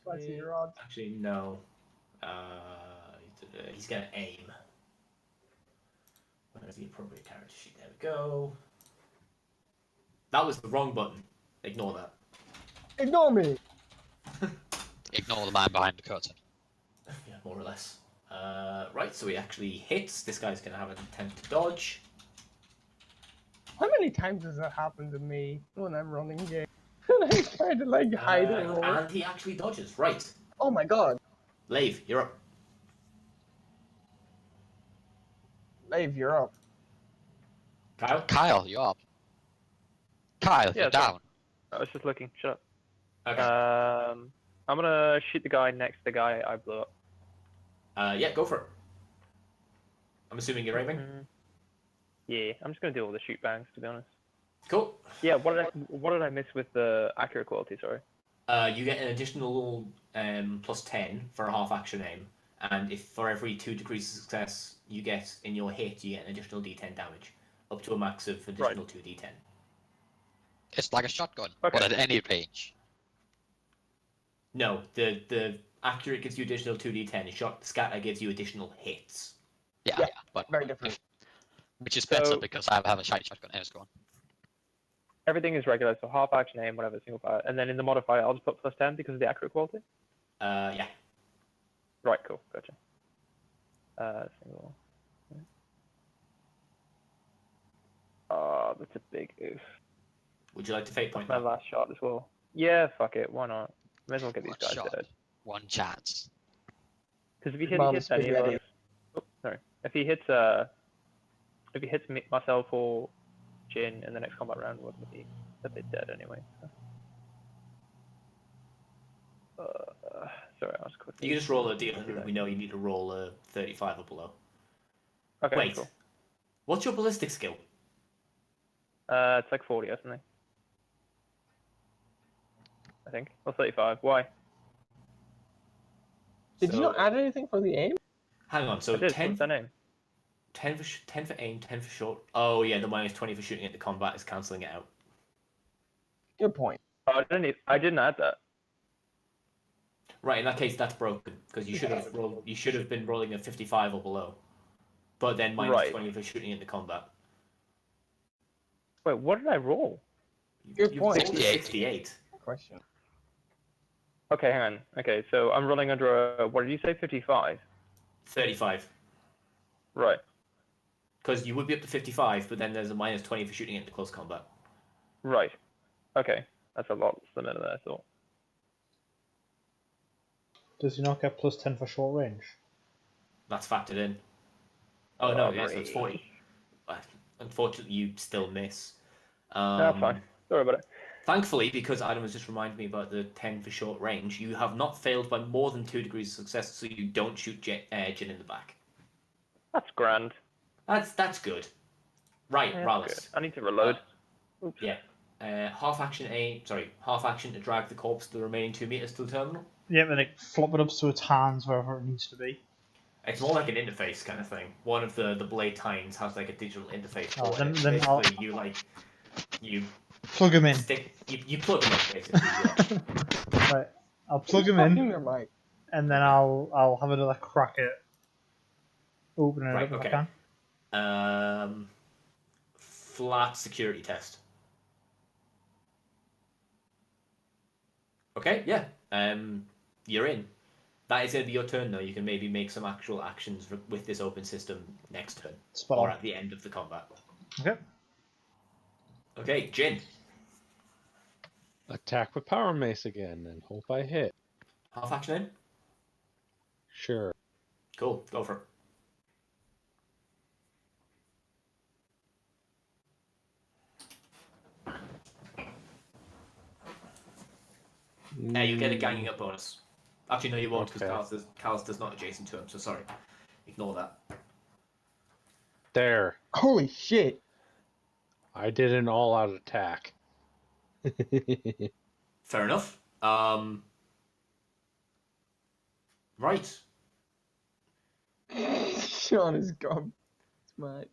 Spicy your odds. Actually, no. He's gonna aim. Where's the appropriate character sheet? There we go. That was the wrong button. Ignore that. Ignore me. Ignore the man behind the curtain. Yeah, more or less. Right, so he actually hits. This guy's gonna have an attempt to dodge. How many times does that happen to me when I'm running game? And I try to like hide and roll. And he actually dodges. Right. Oh my god. Lave, you're up. Lave, you're up. Kyle? Kyle, you're up. Kyle, Yeah, you're sorry. down. I was just looking. Shut up. Okay. I'm gonna shoot the guy next to the guy I blew up. Yeah, go for it. I'm assuming you're aiming. Yeah, I'm just gonna do all the shoot bangs to be honest. Cool. Yeah, what did I miss with the accurate quality? Sorry. You get an additional plus 10 for a half action aim, and if for every 2 degrees of success you get in your hit, you get an additional d10 damage, up to a max of additional 2d10. It's like a shotgun, Okay. but at any range. No, the accurate gives you additional 2d10. Scatter gives you additional hits. Yeah, Yeah, but Very different. which is better So- because I have a shiny shotgun. Anyways, go on. Everything is regular, so half action aim, whatever, single fire, and then in the modifier I'll just put plus 10 because of the accurate quality. Yeah. Right, cool, gotcha. Single. Oh, that's a big oof. Would you like to fate point My that? last shot as well. Yeah, fuck it, why not? May as well get these One guys shot, dead. one chance. Because if he Mom, hits any of spaghetti. us, oh, sorry, if he hits me, myself or Jin in the next combat round, what would be? That they're dead anyway. So. Sorry, I was quickly. You can just roll a d100. We know you need to roll a 35 or below. Okay, Wait. cool. What's your ballistic skill? It's like 40 or something. I think. Or 35. Why? Did you not add anything for the aim? Hang on, so I did. 10, What's their name? 10 for aim, 10 for short. Oh yeah, the minus 20 for shooting into combat is cancelling it out. Good point. Oh, I didn't add that. Right, in that case, that's broken because you should have rolled. You should have been rolling a 55 or below, but then minus Right. 20 for shooting into combat. Wait, what did I roll? Good You point. rolled a 68. Question. Okay, hang on. Okay, so I'm rolling under a, what did you say, 55? 35. Right. Because you would be up to 55, but then there's a minus 20 for shooting into close combat. Right. Okay, that's a lot slimmer than I thought. Does he not get plus 10 for short range? That's factored in. Oh no, yes, Right. it's 40. Unfortunately, you still miss. That's fine. Sorry about it. Thankfully, because Adam has just reminded me about the 10 for short range, you have not failed by more than 2 degrees of success, so you don't shoot Jin in the back. That's grand. That's good. Right, Yeah, Rallis. that's good. I need to reload. Oops. Yeah. Half action to drag the corpse the remaining 2 meters to the terminal. Yeah, and like flop it up so its hands wherever it needs to be. It's more like an interface kind of thing. One of the blade tines has like a digital interface for Oh, it. then Basically, you plug him in. you plug them in basically. Yeah. Right, I'll plug him Fucking in, your mic. and then I'll have another crack at opening it Right, up if okay. I can. Flat security test. Okay, yeah. You're in. That is going to be your turn, though. You can maybe make some actual actions with this open system next turn, Spot or on. at the end of the combat. Okay. Okay, Jin. Attack with power mace again and hope I hit. Half action in. Sure. Cool. Go for it. You get a ganging up bonus. Actually, no, you won't because Okay. Cal's does not adjacent to him. So sorry. Ignore that. There. Holy shit. I did an all-out attack. Fair enough. Right. Sean is gone. Smart.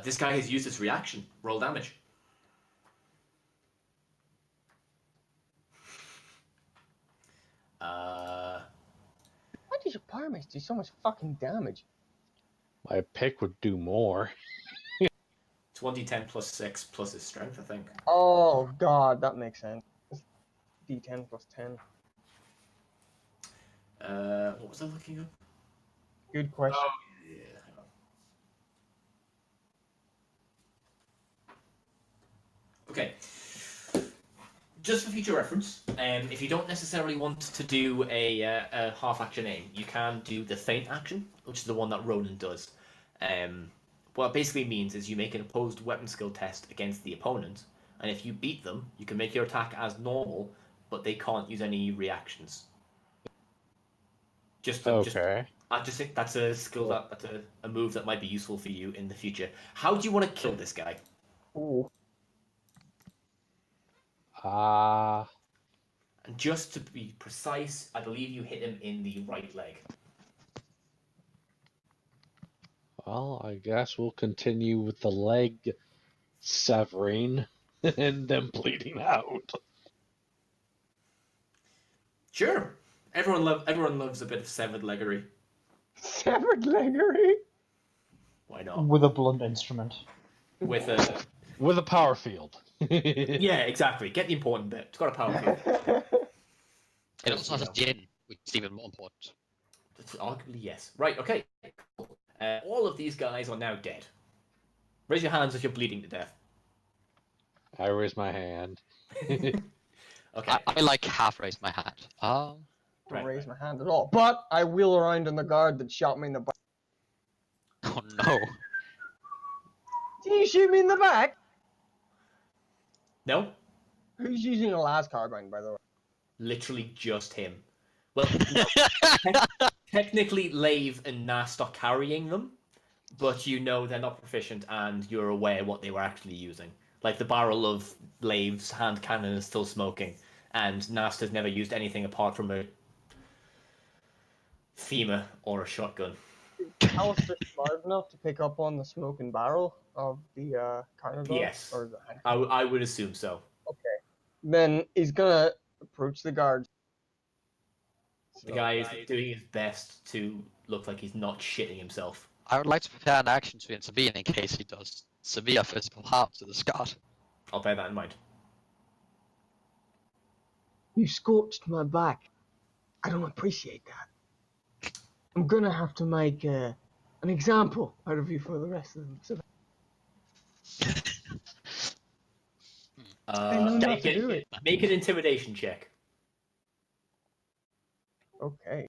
This guy has used his reaction. Roll damage. Why does your power mace do so much fucking damage? My pick would do more. 20-10 plus 6 plus his strength, I think. Oh god, that makes sense. D10 plus 10. What was I looking up? Good question. Oh, yeah. Hang on. Okay. Just for future reference, if you don't necessarily want to do a half action aim, you can do the feint action, which is the one that Ronan does. What it basically means is you make an opposed weapon skill test against the opponent, and if you beat them, you can make your attack as normal, but they can't use any reactions. Okay. I just think that's a skill that's a move that might be useful for you in the future. How do you want to kill this guy? Ooh. And just to be precise, I believe you hit him in the right leg. Well, I guess we'll continue with the leg severing and then bleeding out. Sure. Everyone loves a bit of severed leggery. Severed leggery? Why not? With a blunt instrument. With a With a power field. yeah, exactly. Get the important bit. It's got a power field. It also has a gin, which is even more important. Arguably, yes. Right. Okay. Cool. All of these guys are now dead. Raise your hands if you're bleeding to death. I raise my hand. Okay. I like half raised my hand. Don't Right, raise my hand at all. But I wheel around on the guard that shot me in the back. Oh no. Did you shoot me in the back? No, Who's using a las carbine, by the way? literally just him. Well, technically, Lave and Nast are carrying them, but you know they're not proficient, and you're aware what they were actually using. Like the barrel of Lave's hand cannon is still smoking, and Nast has never used anything apart from a femur or a shotgun. Alistair smart enough to pick up on the smoking barrel of the carnival? Yes. Or the... I would assume so. Okay. Then he's gonna approach the guards. The guy is doing his best to look like he's not shitting himself. I would like to prepare an action to intervene in case he does severe physical harm to the Scot. I'll bear that in mind. You scorched my back. I don't appreciate that. I'm gonna have to make an example out of you for the rest of them. So I know not to do it. Make an intimidation check. Okay.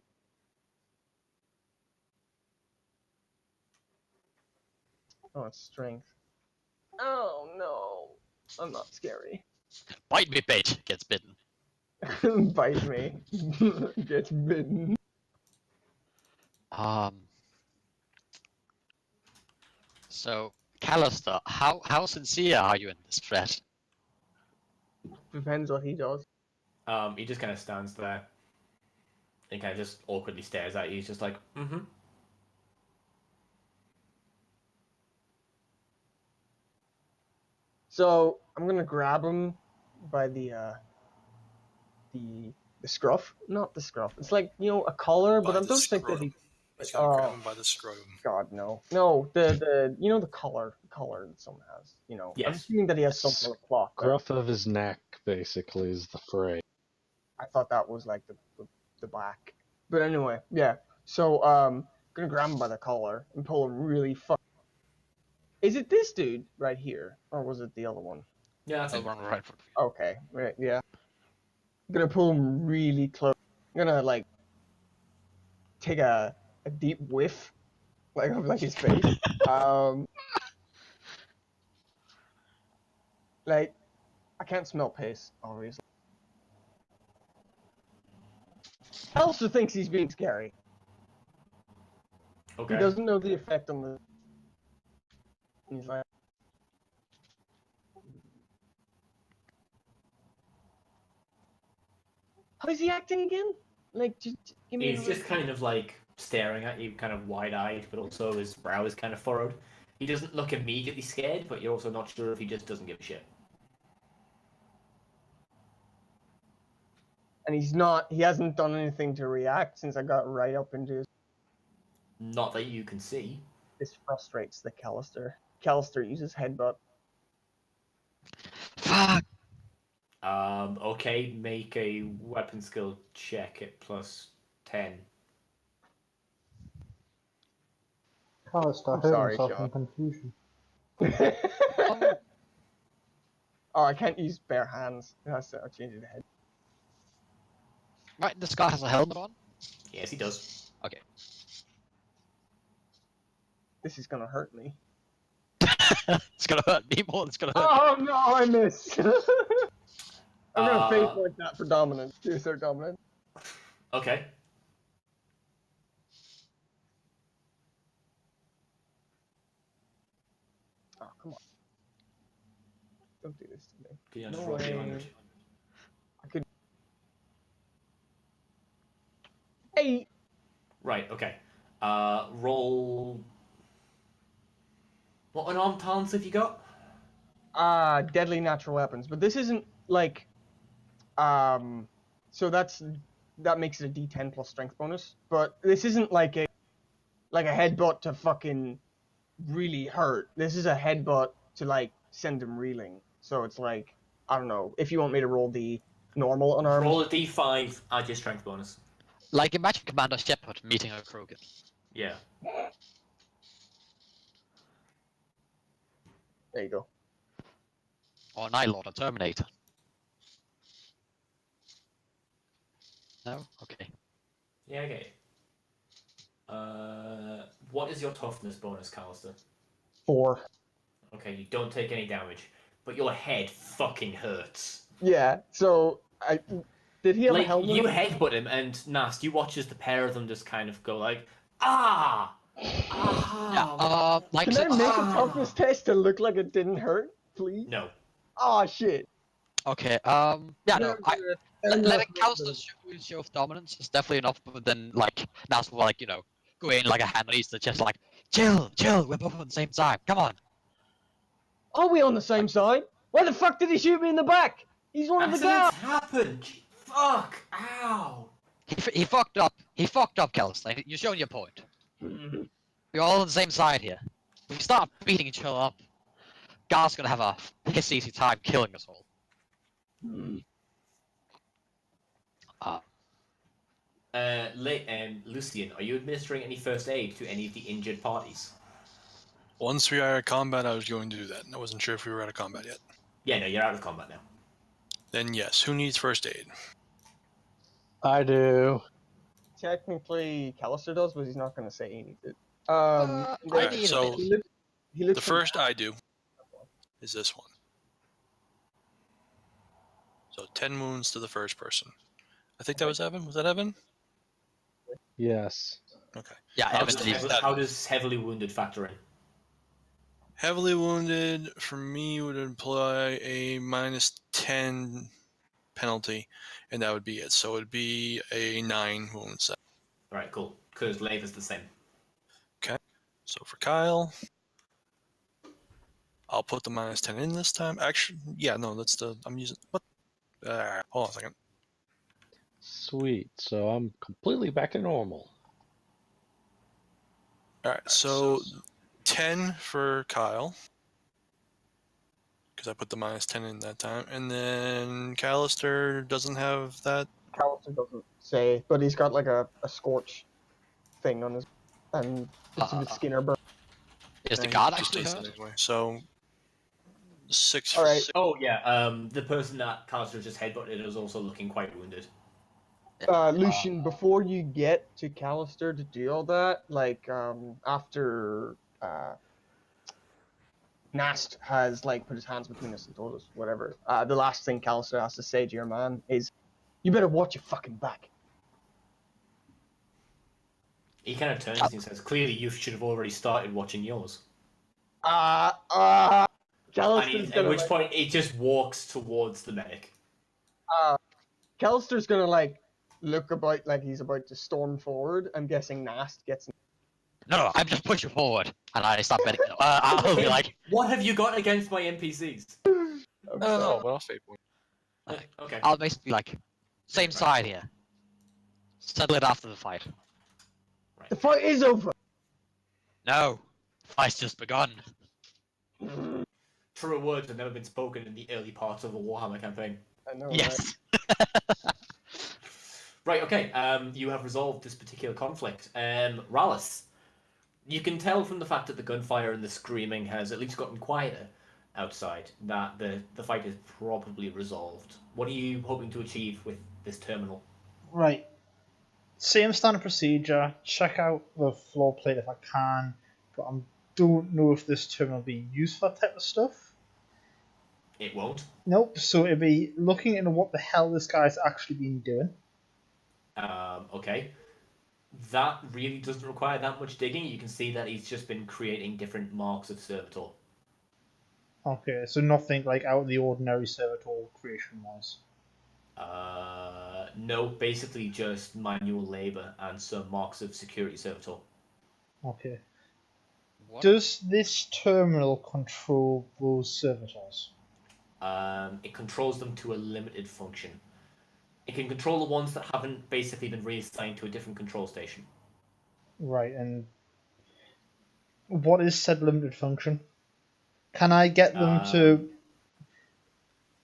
Oh, it's strength. Oh no, I'm not scary. Bite me, bait gets bitten. Bite me. Gets bitten. So, Callister, how sincere are you in this threat? Depends what he does. He just kind of stands there and kind of just awkwardly stares at you. He's just like, mm-hmm. So I'm gonna grab him by the scruff, not the scruff. It's like, you know, a collar, but I don't think that he. He's gonna grab him by the scrotum. God no, no, the you know the collar that someone has. You know, I'm Yes. assuming that he has some sort of cloth. Right? Gruff of his neck, basically, is the fray. I thought that was like the back. But anyway, yeah. So gonna grab him by the collar and pull him really Is it this dude right here, or was it the other one? Yeah, that's I'll it. run right for Okay, right, yeah. I'm gonna pull him really close. I'm gonna like take a deep whiff, like of like his face. Like I can't smell piss, obviously. Alistair thinks he's being scary. Okay. He doesn't know the effect on the. He's like. How is he acting again? Like, just give me. He's just kind of like staring at you, kind of wide-eyed, but also his brow is kind of furrowed. He doesn't look immediately scared, but you're also not sure if he just doesn't give a shit. And he hasn't done anything to react since I got right up into his. Not that you can see. This frustrates the Callister. Callister uses headbutt. Fuck! Okay, make a weapon skill check at +10. Callister I'm hurt sorry, himself John. in confusion. Oh, I can't use bare hands. It has to change it to head. Right, this guy has a helmet on? Yes, he does. Okay. This is gonna hurt me. It's gonna hurt me more than it's gonna hurt. Oh no, I missed. I'm gonna fake Uh, like that for dominance. Do their dominance. Okay. Oh, come on. Don't do this to me. Can you No just roll way. 200? I could. Hey! Right, okay. Roll... What unarmed talents have you got? Deadly natural weapons. But this isn't like. So that makes it a D10 plus strength bonus. But this isn't like a headbutt to fucking really hurt. This is a headbutt to like send him reeling. So it's like, I don't know, if you want me to roll the normal unarmed. Roll a d5, add your strength bonus. Like imagine Commander Shepard meeting a Krogan. Yeah. There you go. Or Nylord, a Terminator. No? Okay. Yeah, okay. What is your toughness bonus, Callister? 4. Okay, you don't take any damage, but your head fucking hurts. Yeah, so did he have a Like, helmet? you headbutt him, and Nast, you watch as the pair of them just kind of go like, ah! Ah! Like Can I make a Ah. toughness test to look like it didn't hurt, please? No. Oh shit. Okay. Yeah. No. Letting Callister show of dominance is definitely enough. But then, like, that's more like go in like a hand on each to just like chill. We're both on the same side. Come on. Are we on the same side? Why the fuck did he shoot me in the back? He's one of the guys. Accidents happen. Fuck. Ow. He fucked up. He fucked up, Callister. You're showing your point. We're all on the same side here. If we start beating each other up, God's gonna have a piss easy time killing us all. Lucian, are you administering any first aid to any of the injured parties? Once we are out of combat, I was going to do that. I wasn't sure if we were out of combat yet. Yeah, no, you're out of combat now. Then yes, who needs first aid? I do. Technically, Callister does, but he's not going to say he needs it. I need a so bit. He looks the first I do is this one. So 10 wounds to the first person. I think that was Evan. Was that Evan? Yes. Okay. Yeah, How Evan does- needs How does heavily wounded factor in? Heavily wounded for me would imply a -10 penalty, and that would be it. So it would be a 9 wounds. All right, cool. Because Lave is the same. So for Kyle, I'll put the -10 in this time. Actually, yeah, no, that's the I'm using what? Hold on a second. Sweet. So I'm completely back to normal. All right, so 10 for Kyle, because I put the -10 in that time, and then Callister doesn't have that. Callister doesn't say, but he's got like a scorch thing on his, and it's a bit skinner burn. Is the and guard he just actually takes hurt? that anyway. So 6. All right. Oh yeah, the person that Callister just headbutted is also looking quite wounded. Lucian, before you get to Callister to do all that, like after Nast has like put his hands between us and told us whatever, the last thing Callister has to say to your man is, "You better watch your fucking back." He kind of turns and he says, "Clearly, you should have already started watching yours." Callister's At gonna which like, point, it just walks towards the medic. Callister's gonna like look about like he's about to storm forward. I'm guessing Nast gets. No, I'm just pushing forward, and I start betting. I'll be like, What have you got against my NPCs? Oh, but I'll fade one. Okay. I'll basically be like, same side here. Settle it after the fight. The fight is over. No, fight's just begun. Truer words have never been spoken in the early parts of a Warhammer campaign. I know. Right? Yes. Right, okay, you have resolved this particular conflict. Rallis, you can tell from the fact that the gunfire and the screaming has at least gotten quieter outside that the fight is probably resolved. What are you hoping to achieve with this terminal? Right. Same standard procedure. Check out the floor plate if I can, but I don't know if this terminal will be used for that type of stuff. It won't. Nope. So it'd be looking into what the hell this guy's actually been doing. Okay. That really doesn't require that much digging. You can see that he's just been creating different marks of servitor. Okay, so nothing like out of the ordinary servitor creation wise. No, basically just manual labor and some marks of security servitor. Okay. What? Does this terminal control those servitors? It controls them to a limited function. It can control the ones that haven't basically been reassigned to a different control station. Right, and what is said limited function? Can I get them to,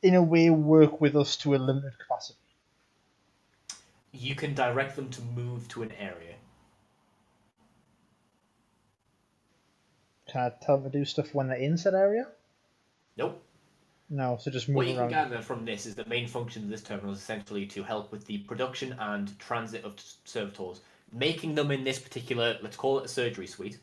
in a way, work with us to a limited capacity? You can direct them to move to an area. Can I tell them to do stuff when they're in said area? Nope. No, so just What move you can around. gather from this is the main function of this terminal is essentially to help with the production and transit of servitors, making them in this particular, let's call it a surgery suite,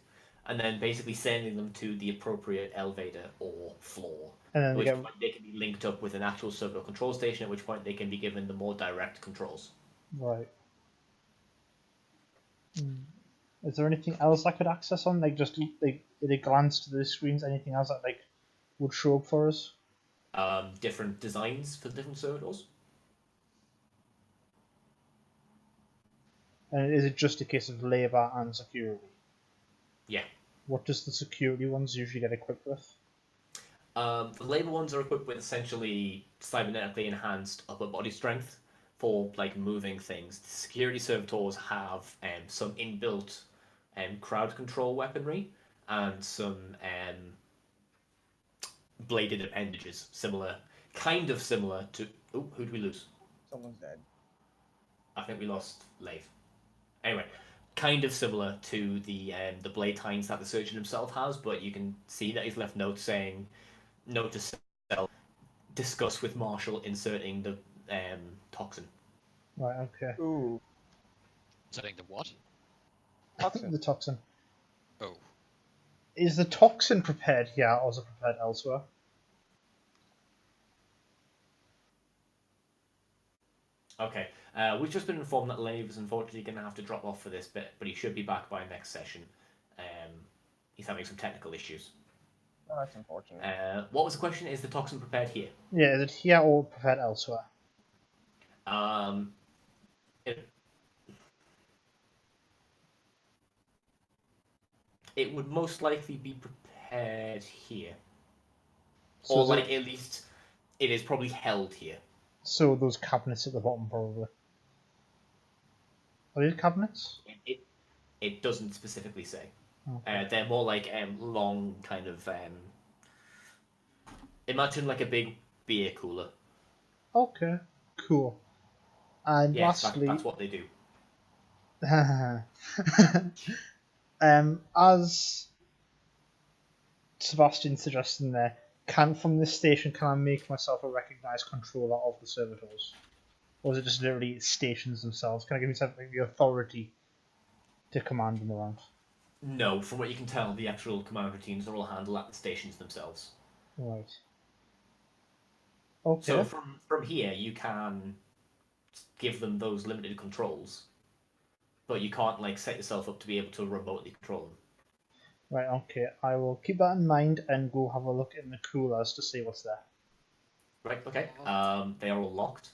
and then basically sending them to the appropriate elevator or floor. And At then which they get point they can be linked up with an actual servitor control station, at which point they can be given the more direct controls. right. Is there anything else I could access on? Like just like at a glance to the screens, anything else that like would show up for us? different designs for the different servitors. And is it just a case of labour and security? Yeah. What does the security ones usually get equipped with? The labour ones are equipped with essentially cybernetically enhanced upper body strength for like moving things. The security servitors have some inbuilt crowd control weaponry and some bladed appendages, kind of similar to. Oh, who did we lose? Someone's dead. I think we lost Leif. Anyway, kind of similar to the blade tines that the surgeon himself has, but you can see that he's left notes saying, "Note to self: discuss with Marshall inserting the toxin." Right, okay. Ooh, Setting the what? toxin. The toxin. Oh. Is the toxin prepared here or is it prepared elsewhere? Okay, we've just been informed that Leif is unfortunately going to have to drop off for this bit, but he should be back by next session. He's having some technical issues. Oh, that's unfortunate. What was the question? Is the toxin prepared here? Yeah, is it here or prepared elsewhere? It would most likely be prepared here. So Or, is like, at least it is probably held here. So those cabinets at the bottom, probably. Are these cabinets? It doesn't specifically say. Okay. They're more like long kind of... imagine like a big beer cooler. Okay, cool. And Yes, lastly, that's what they do. as Sebastian suggested there, from this station can I make myself a recognised controller of the servitors? Or is it just literally stations themselves? Can I give myself the authority to command them around? No, from what you can tell, the actual command routines are all handled at the stations themselves. Right. Okay. So from here, you can give them those limited controls, but you can't like set yourself up to be able to remotely control them. Right, okay. I will keep that in mind and go have a look in the coolers to see what's there. Right, okay. They are all locked.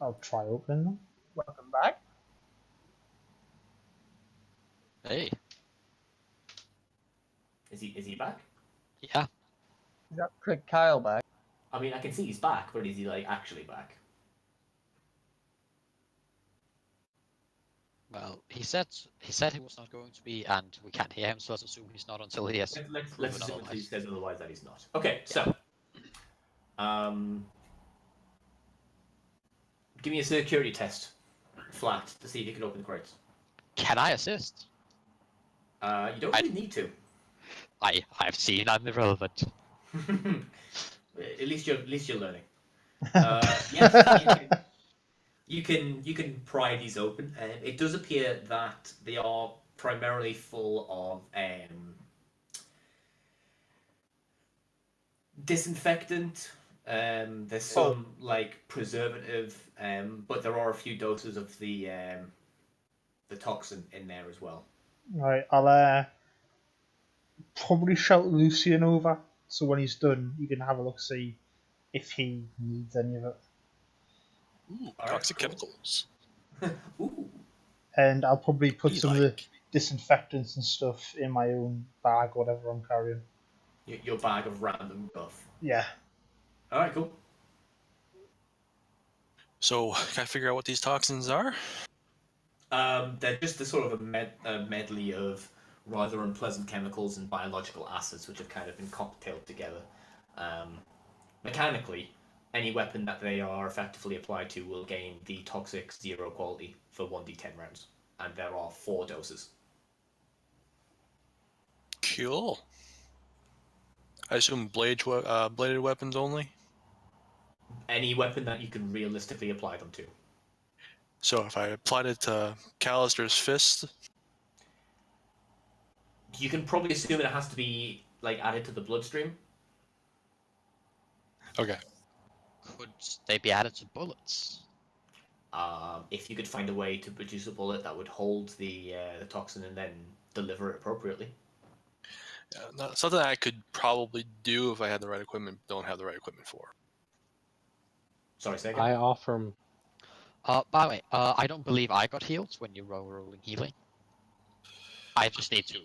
I'll try opening them. Welcome back. Hey. Is he back? Yeah. You got Craig Kyle back. I mean, I can see he's back, but is he like actually back? Well, he said he was not going to be, and we can't hear him, so let's assume he's not until he has Let's proven assume he otherwise. says otherwise that he's not. Okay, so give me a security test, flat, to see if you can open the crates. Can I assist? You don't really need to. I've seen I'm irrelevant. At least you're learning. Yes, you can pry these open. It does appear that they are primarily full of disinfectant. There's some like preservative, but there are a few doses of the toxin in there as well. Right, I'll probably shout Lucian over, so when he's done, you can have a look, see if he needs any of it. Ooh, All right, toxic cool. chemicals. Ooh. And I'll probably put Be some of the like. disinfectants and stuff in my own bag, whatever I'm carrying. Your bag of random guff. Yeah. All right, cool. So, can I figure out what these toxins are? They're just a sort of a medley of rather unpleasant chemicals and biological acids which have kind of been cocktailed together. Mechanically, any weapon that they are effectively applied to will gain the toxic 0 quality for 1d10 rounds, and there are 4 doses. Cool. I assume bladed weapons only? Any weapon that you can realistically apply them to. So if I applied it to Callister's fist, You can probably assume it has to be like added to the bloodstream. okay. Could they be added to bullets? If you could find a way to produce a bullet that would hold the toxin and then deliver it appropriately. Something I could probably do if I had the right equipment, don't have the right equipment for. Sorry, say again. I offer. By the way, I don't believe I got healed when you were rolling healing. I just need to,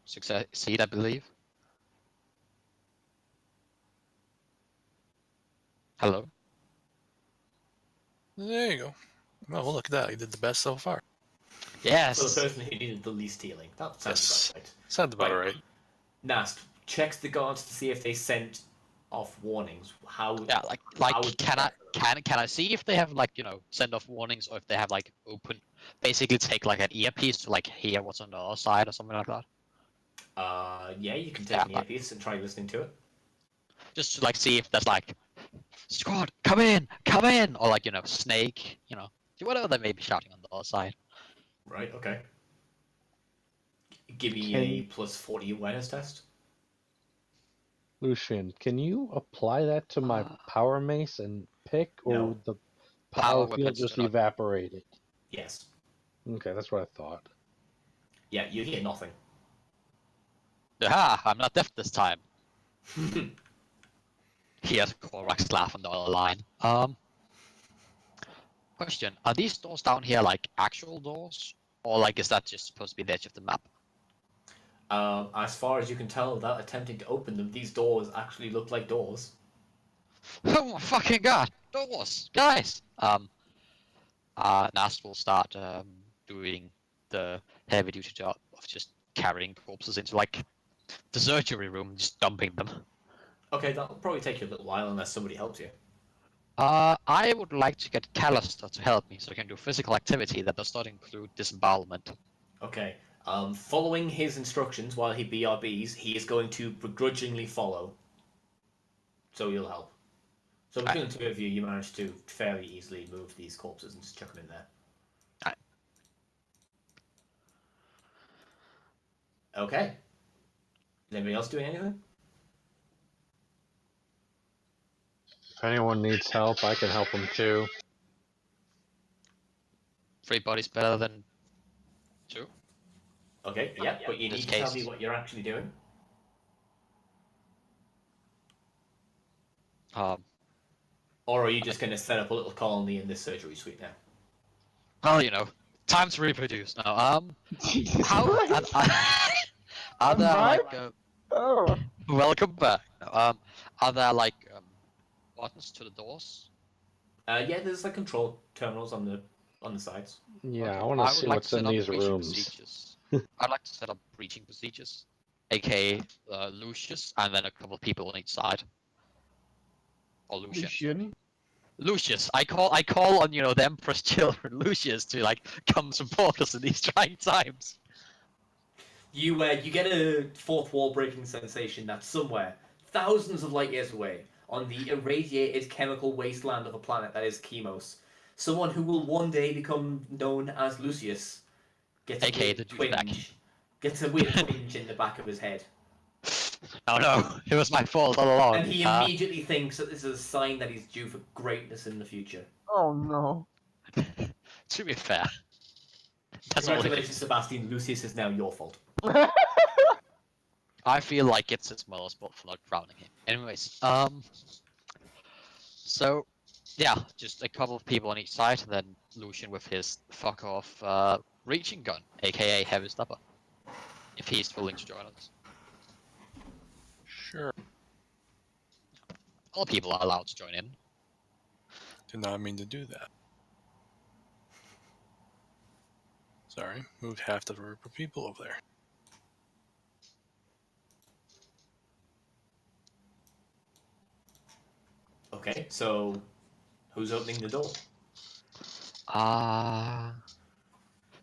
succeed, I believe. Hello? There you go. Well, look at that. You did the best so far. Yes! For the person who needed the least healing. That sounds about right. Sounds about right. Nast, checks the guards to see if they sent off warnings. How? Yeah, how would can I see if they have send off warnings, or if they have basically take an earpiece to hear what's on the other side or something like that? Yeah, you can take an earpiece and try listening to it. Just to see if there's squad, come in, or snake, whatever they may be shouting on the other side. Right. Okay. Give me a plus 40 awareness test. Lucian, can you apply that to my power mace and pick, or No. would the Power power field weapons just do not- evaporate it? Yes. Okay, that's what I thought. Yeah, you hear nothing. Aha, I'm not deaf this time. Here's Korax laugh on the other line. Question: are these doors down here actual doors, or is that just supposed to be the edge of the map? As far as you can tell, without attempting to open them, these doors actually look like doors. Oh my fucking god! Doors! Guys! Nast will start doing the heavy duty job of just carrying corpses into the surgery room, just dumping them. Okay, that'll probably take you a little while unless somebody helps you. I would like to get Callister to help me so I can do physical activity that does not include disembowelment. Okay. Following his instructions while he BRBs, he is going to begrudgingly follow. So you'll help. So between the two of you, you managed to fairly easily move these corpses and just chuck them in there. Right. Okay. Is anybody else doing anything? If anyone needs help, I can help them too. 3 bodies better than 2. Okay, yeah, but you In need this to tell case- me what you're actually doing. Or are you just going to set up a little colony in this surgery suite now? Well, time to reproduce now. Jesus How Christ. are there back? Oh. welcome back. Are there buttons to the doors? Yeah, there's control terminals on the sides. Yeah, Okay, I want to would see like what's to set in up these breaching rooms. procedures. I'd like to set up breaching procedures, aka Lucius, and then a couple of people on each side. Or Lucian. Lucius, I call on the Emperor's children, Lucius, to come support us in these trying times. You get a fourth wall breaking sensation that somewhere, thousands of light years away, on the irradiated chemical wasteland of a planet that is Chemos, someone who will one day become known as Lucius gets AKA a the weird douchebag. twinge. Gets a weird twinge in the back of his head. Oh no, it was my fault all along. And he immediately thinks that this is a sign that he's due for greatness in the future. Oh no. To be fair, that's all it Congratulations, is. Sebastian. Lucius is now your fault. I feel like it's his mother's fault for not crowning him. Anyways, so yeah, just a couple of people on each side, and then Lucian with his fuck off reaching gun, aka heavy stopper, if he's willing to join us. Sure. All people are allowed to join in. Did not mean to do that. Sorry, moved half the group of people over there. Okay, so who's opening the door?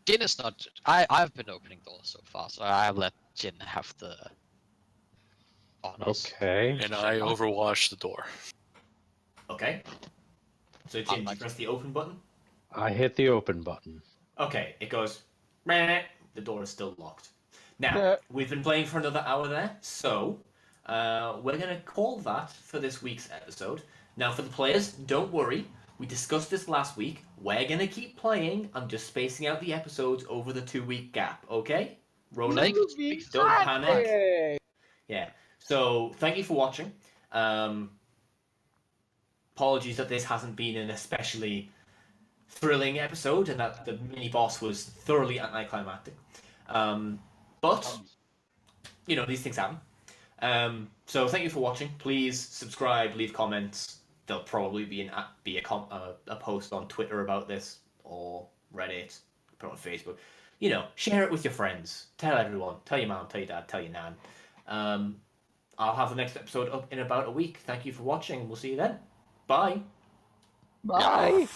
Jin is not. I've been opening doors so far, so I've let Jin have the honors. Okay. And I overwatched the door. Okay. So Jin, you press the open button? I hit the open button. Okay, it goes. Meh. The door is still locked. Now, we've been playing for another hour there, so we're going to call that for this week's episode. Now, for the players, don't worry. We discussed this last week. We're going to keep playing. I'm just spacing out the episodes over the 2-week gap, okay? Ronan, Like, don't panic. Hey! Yeah. So thank you for watching. Apologies that this hasn't been an especially thrilling episode and that the mini boss was thoroughly anticlimactic. But these things happen. So thank you for watching. Please subscribe, leave comments. There'll probably be a post on Twitter about this or Reddit, put it on Facebook. Share it with your friends. Tell everyone. Tell your mom, tell your dad, tell your nan. I'll have the next episode up in about a week. Thank you for watching. We'll see you then. Bye. Bye.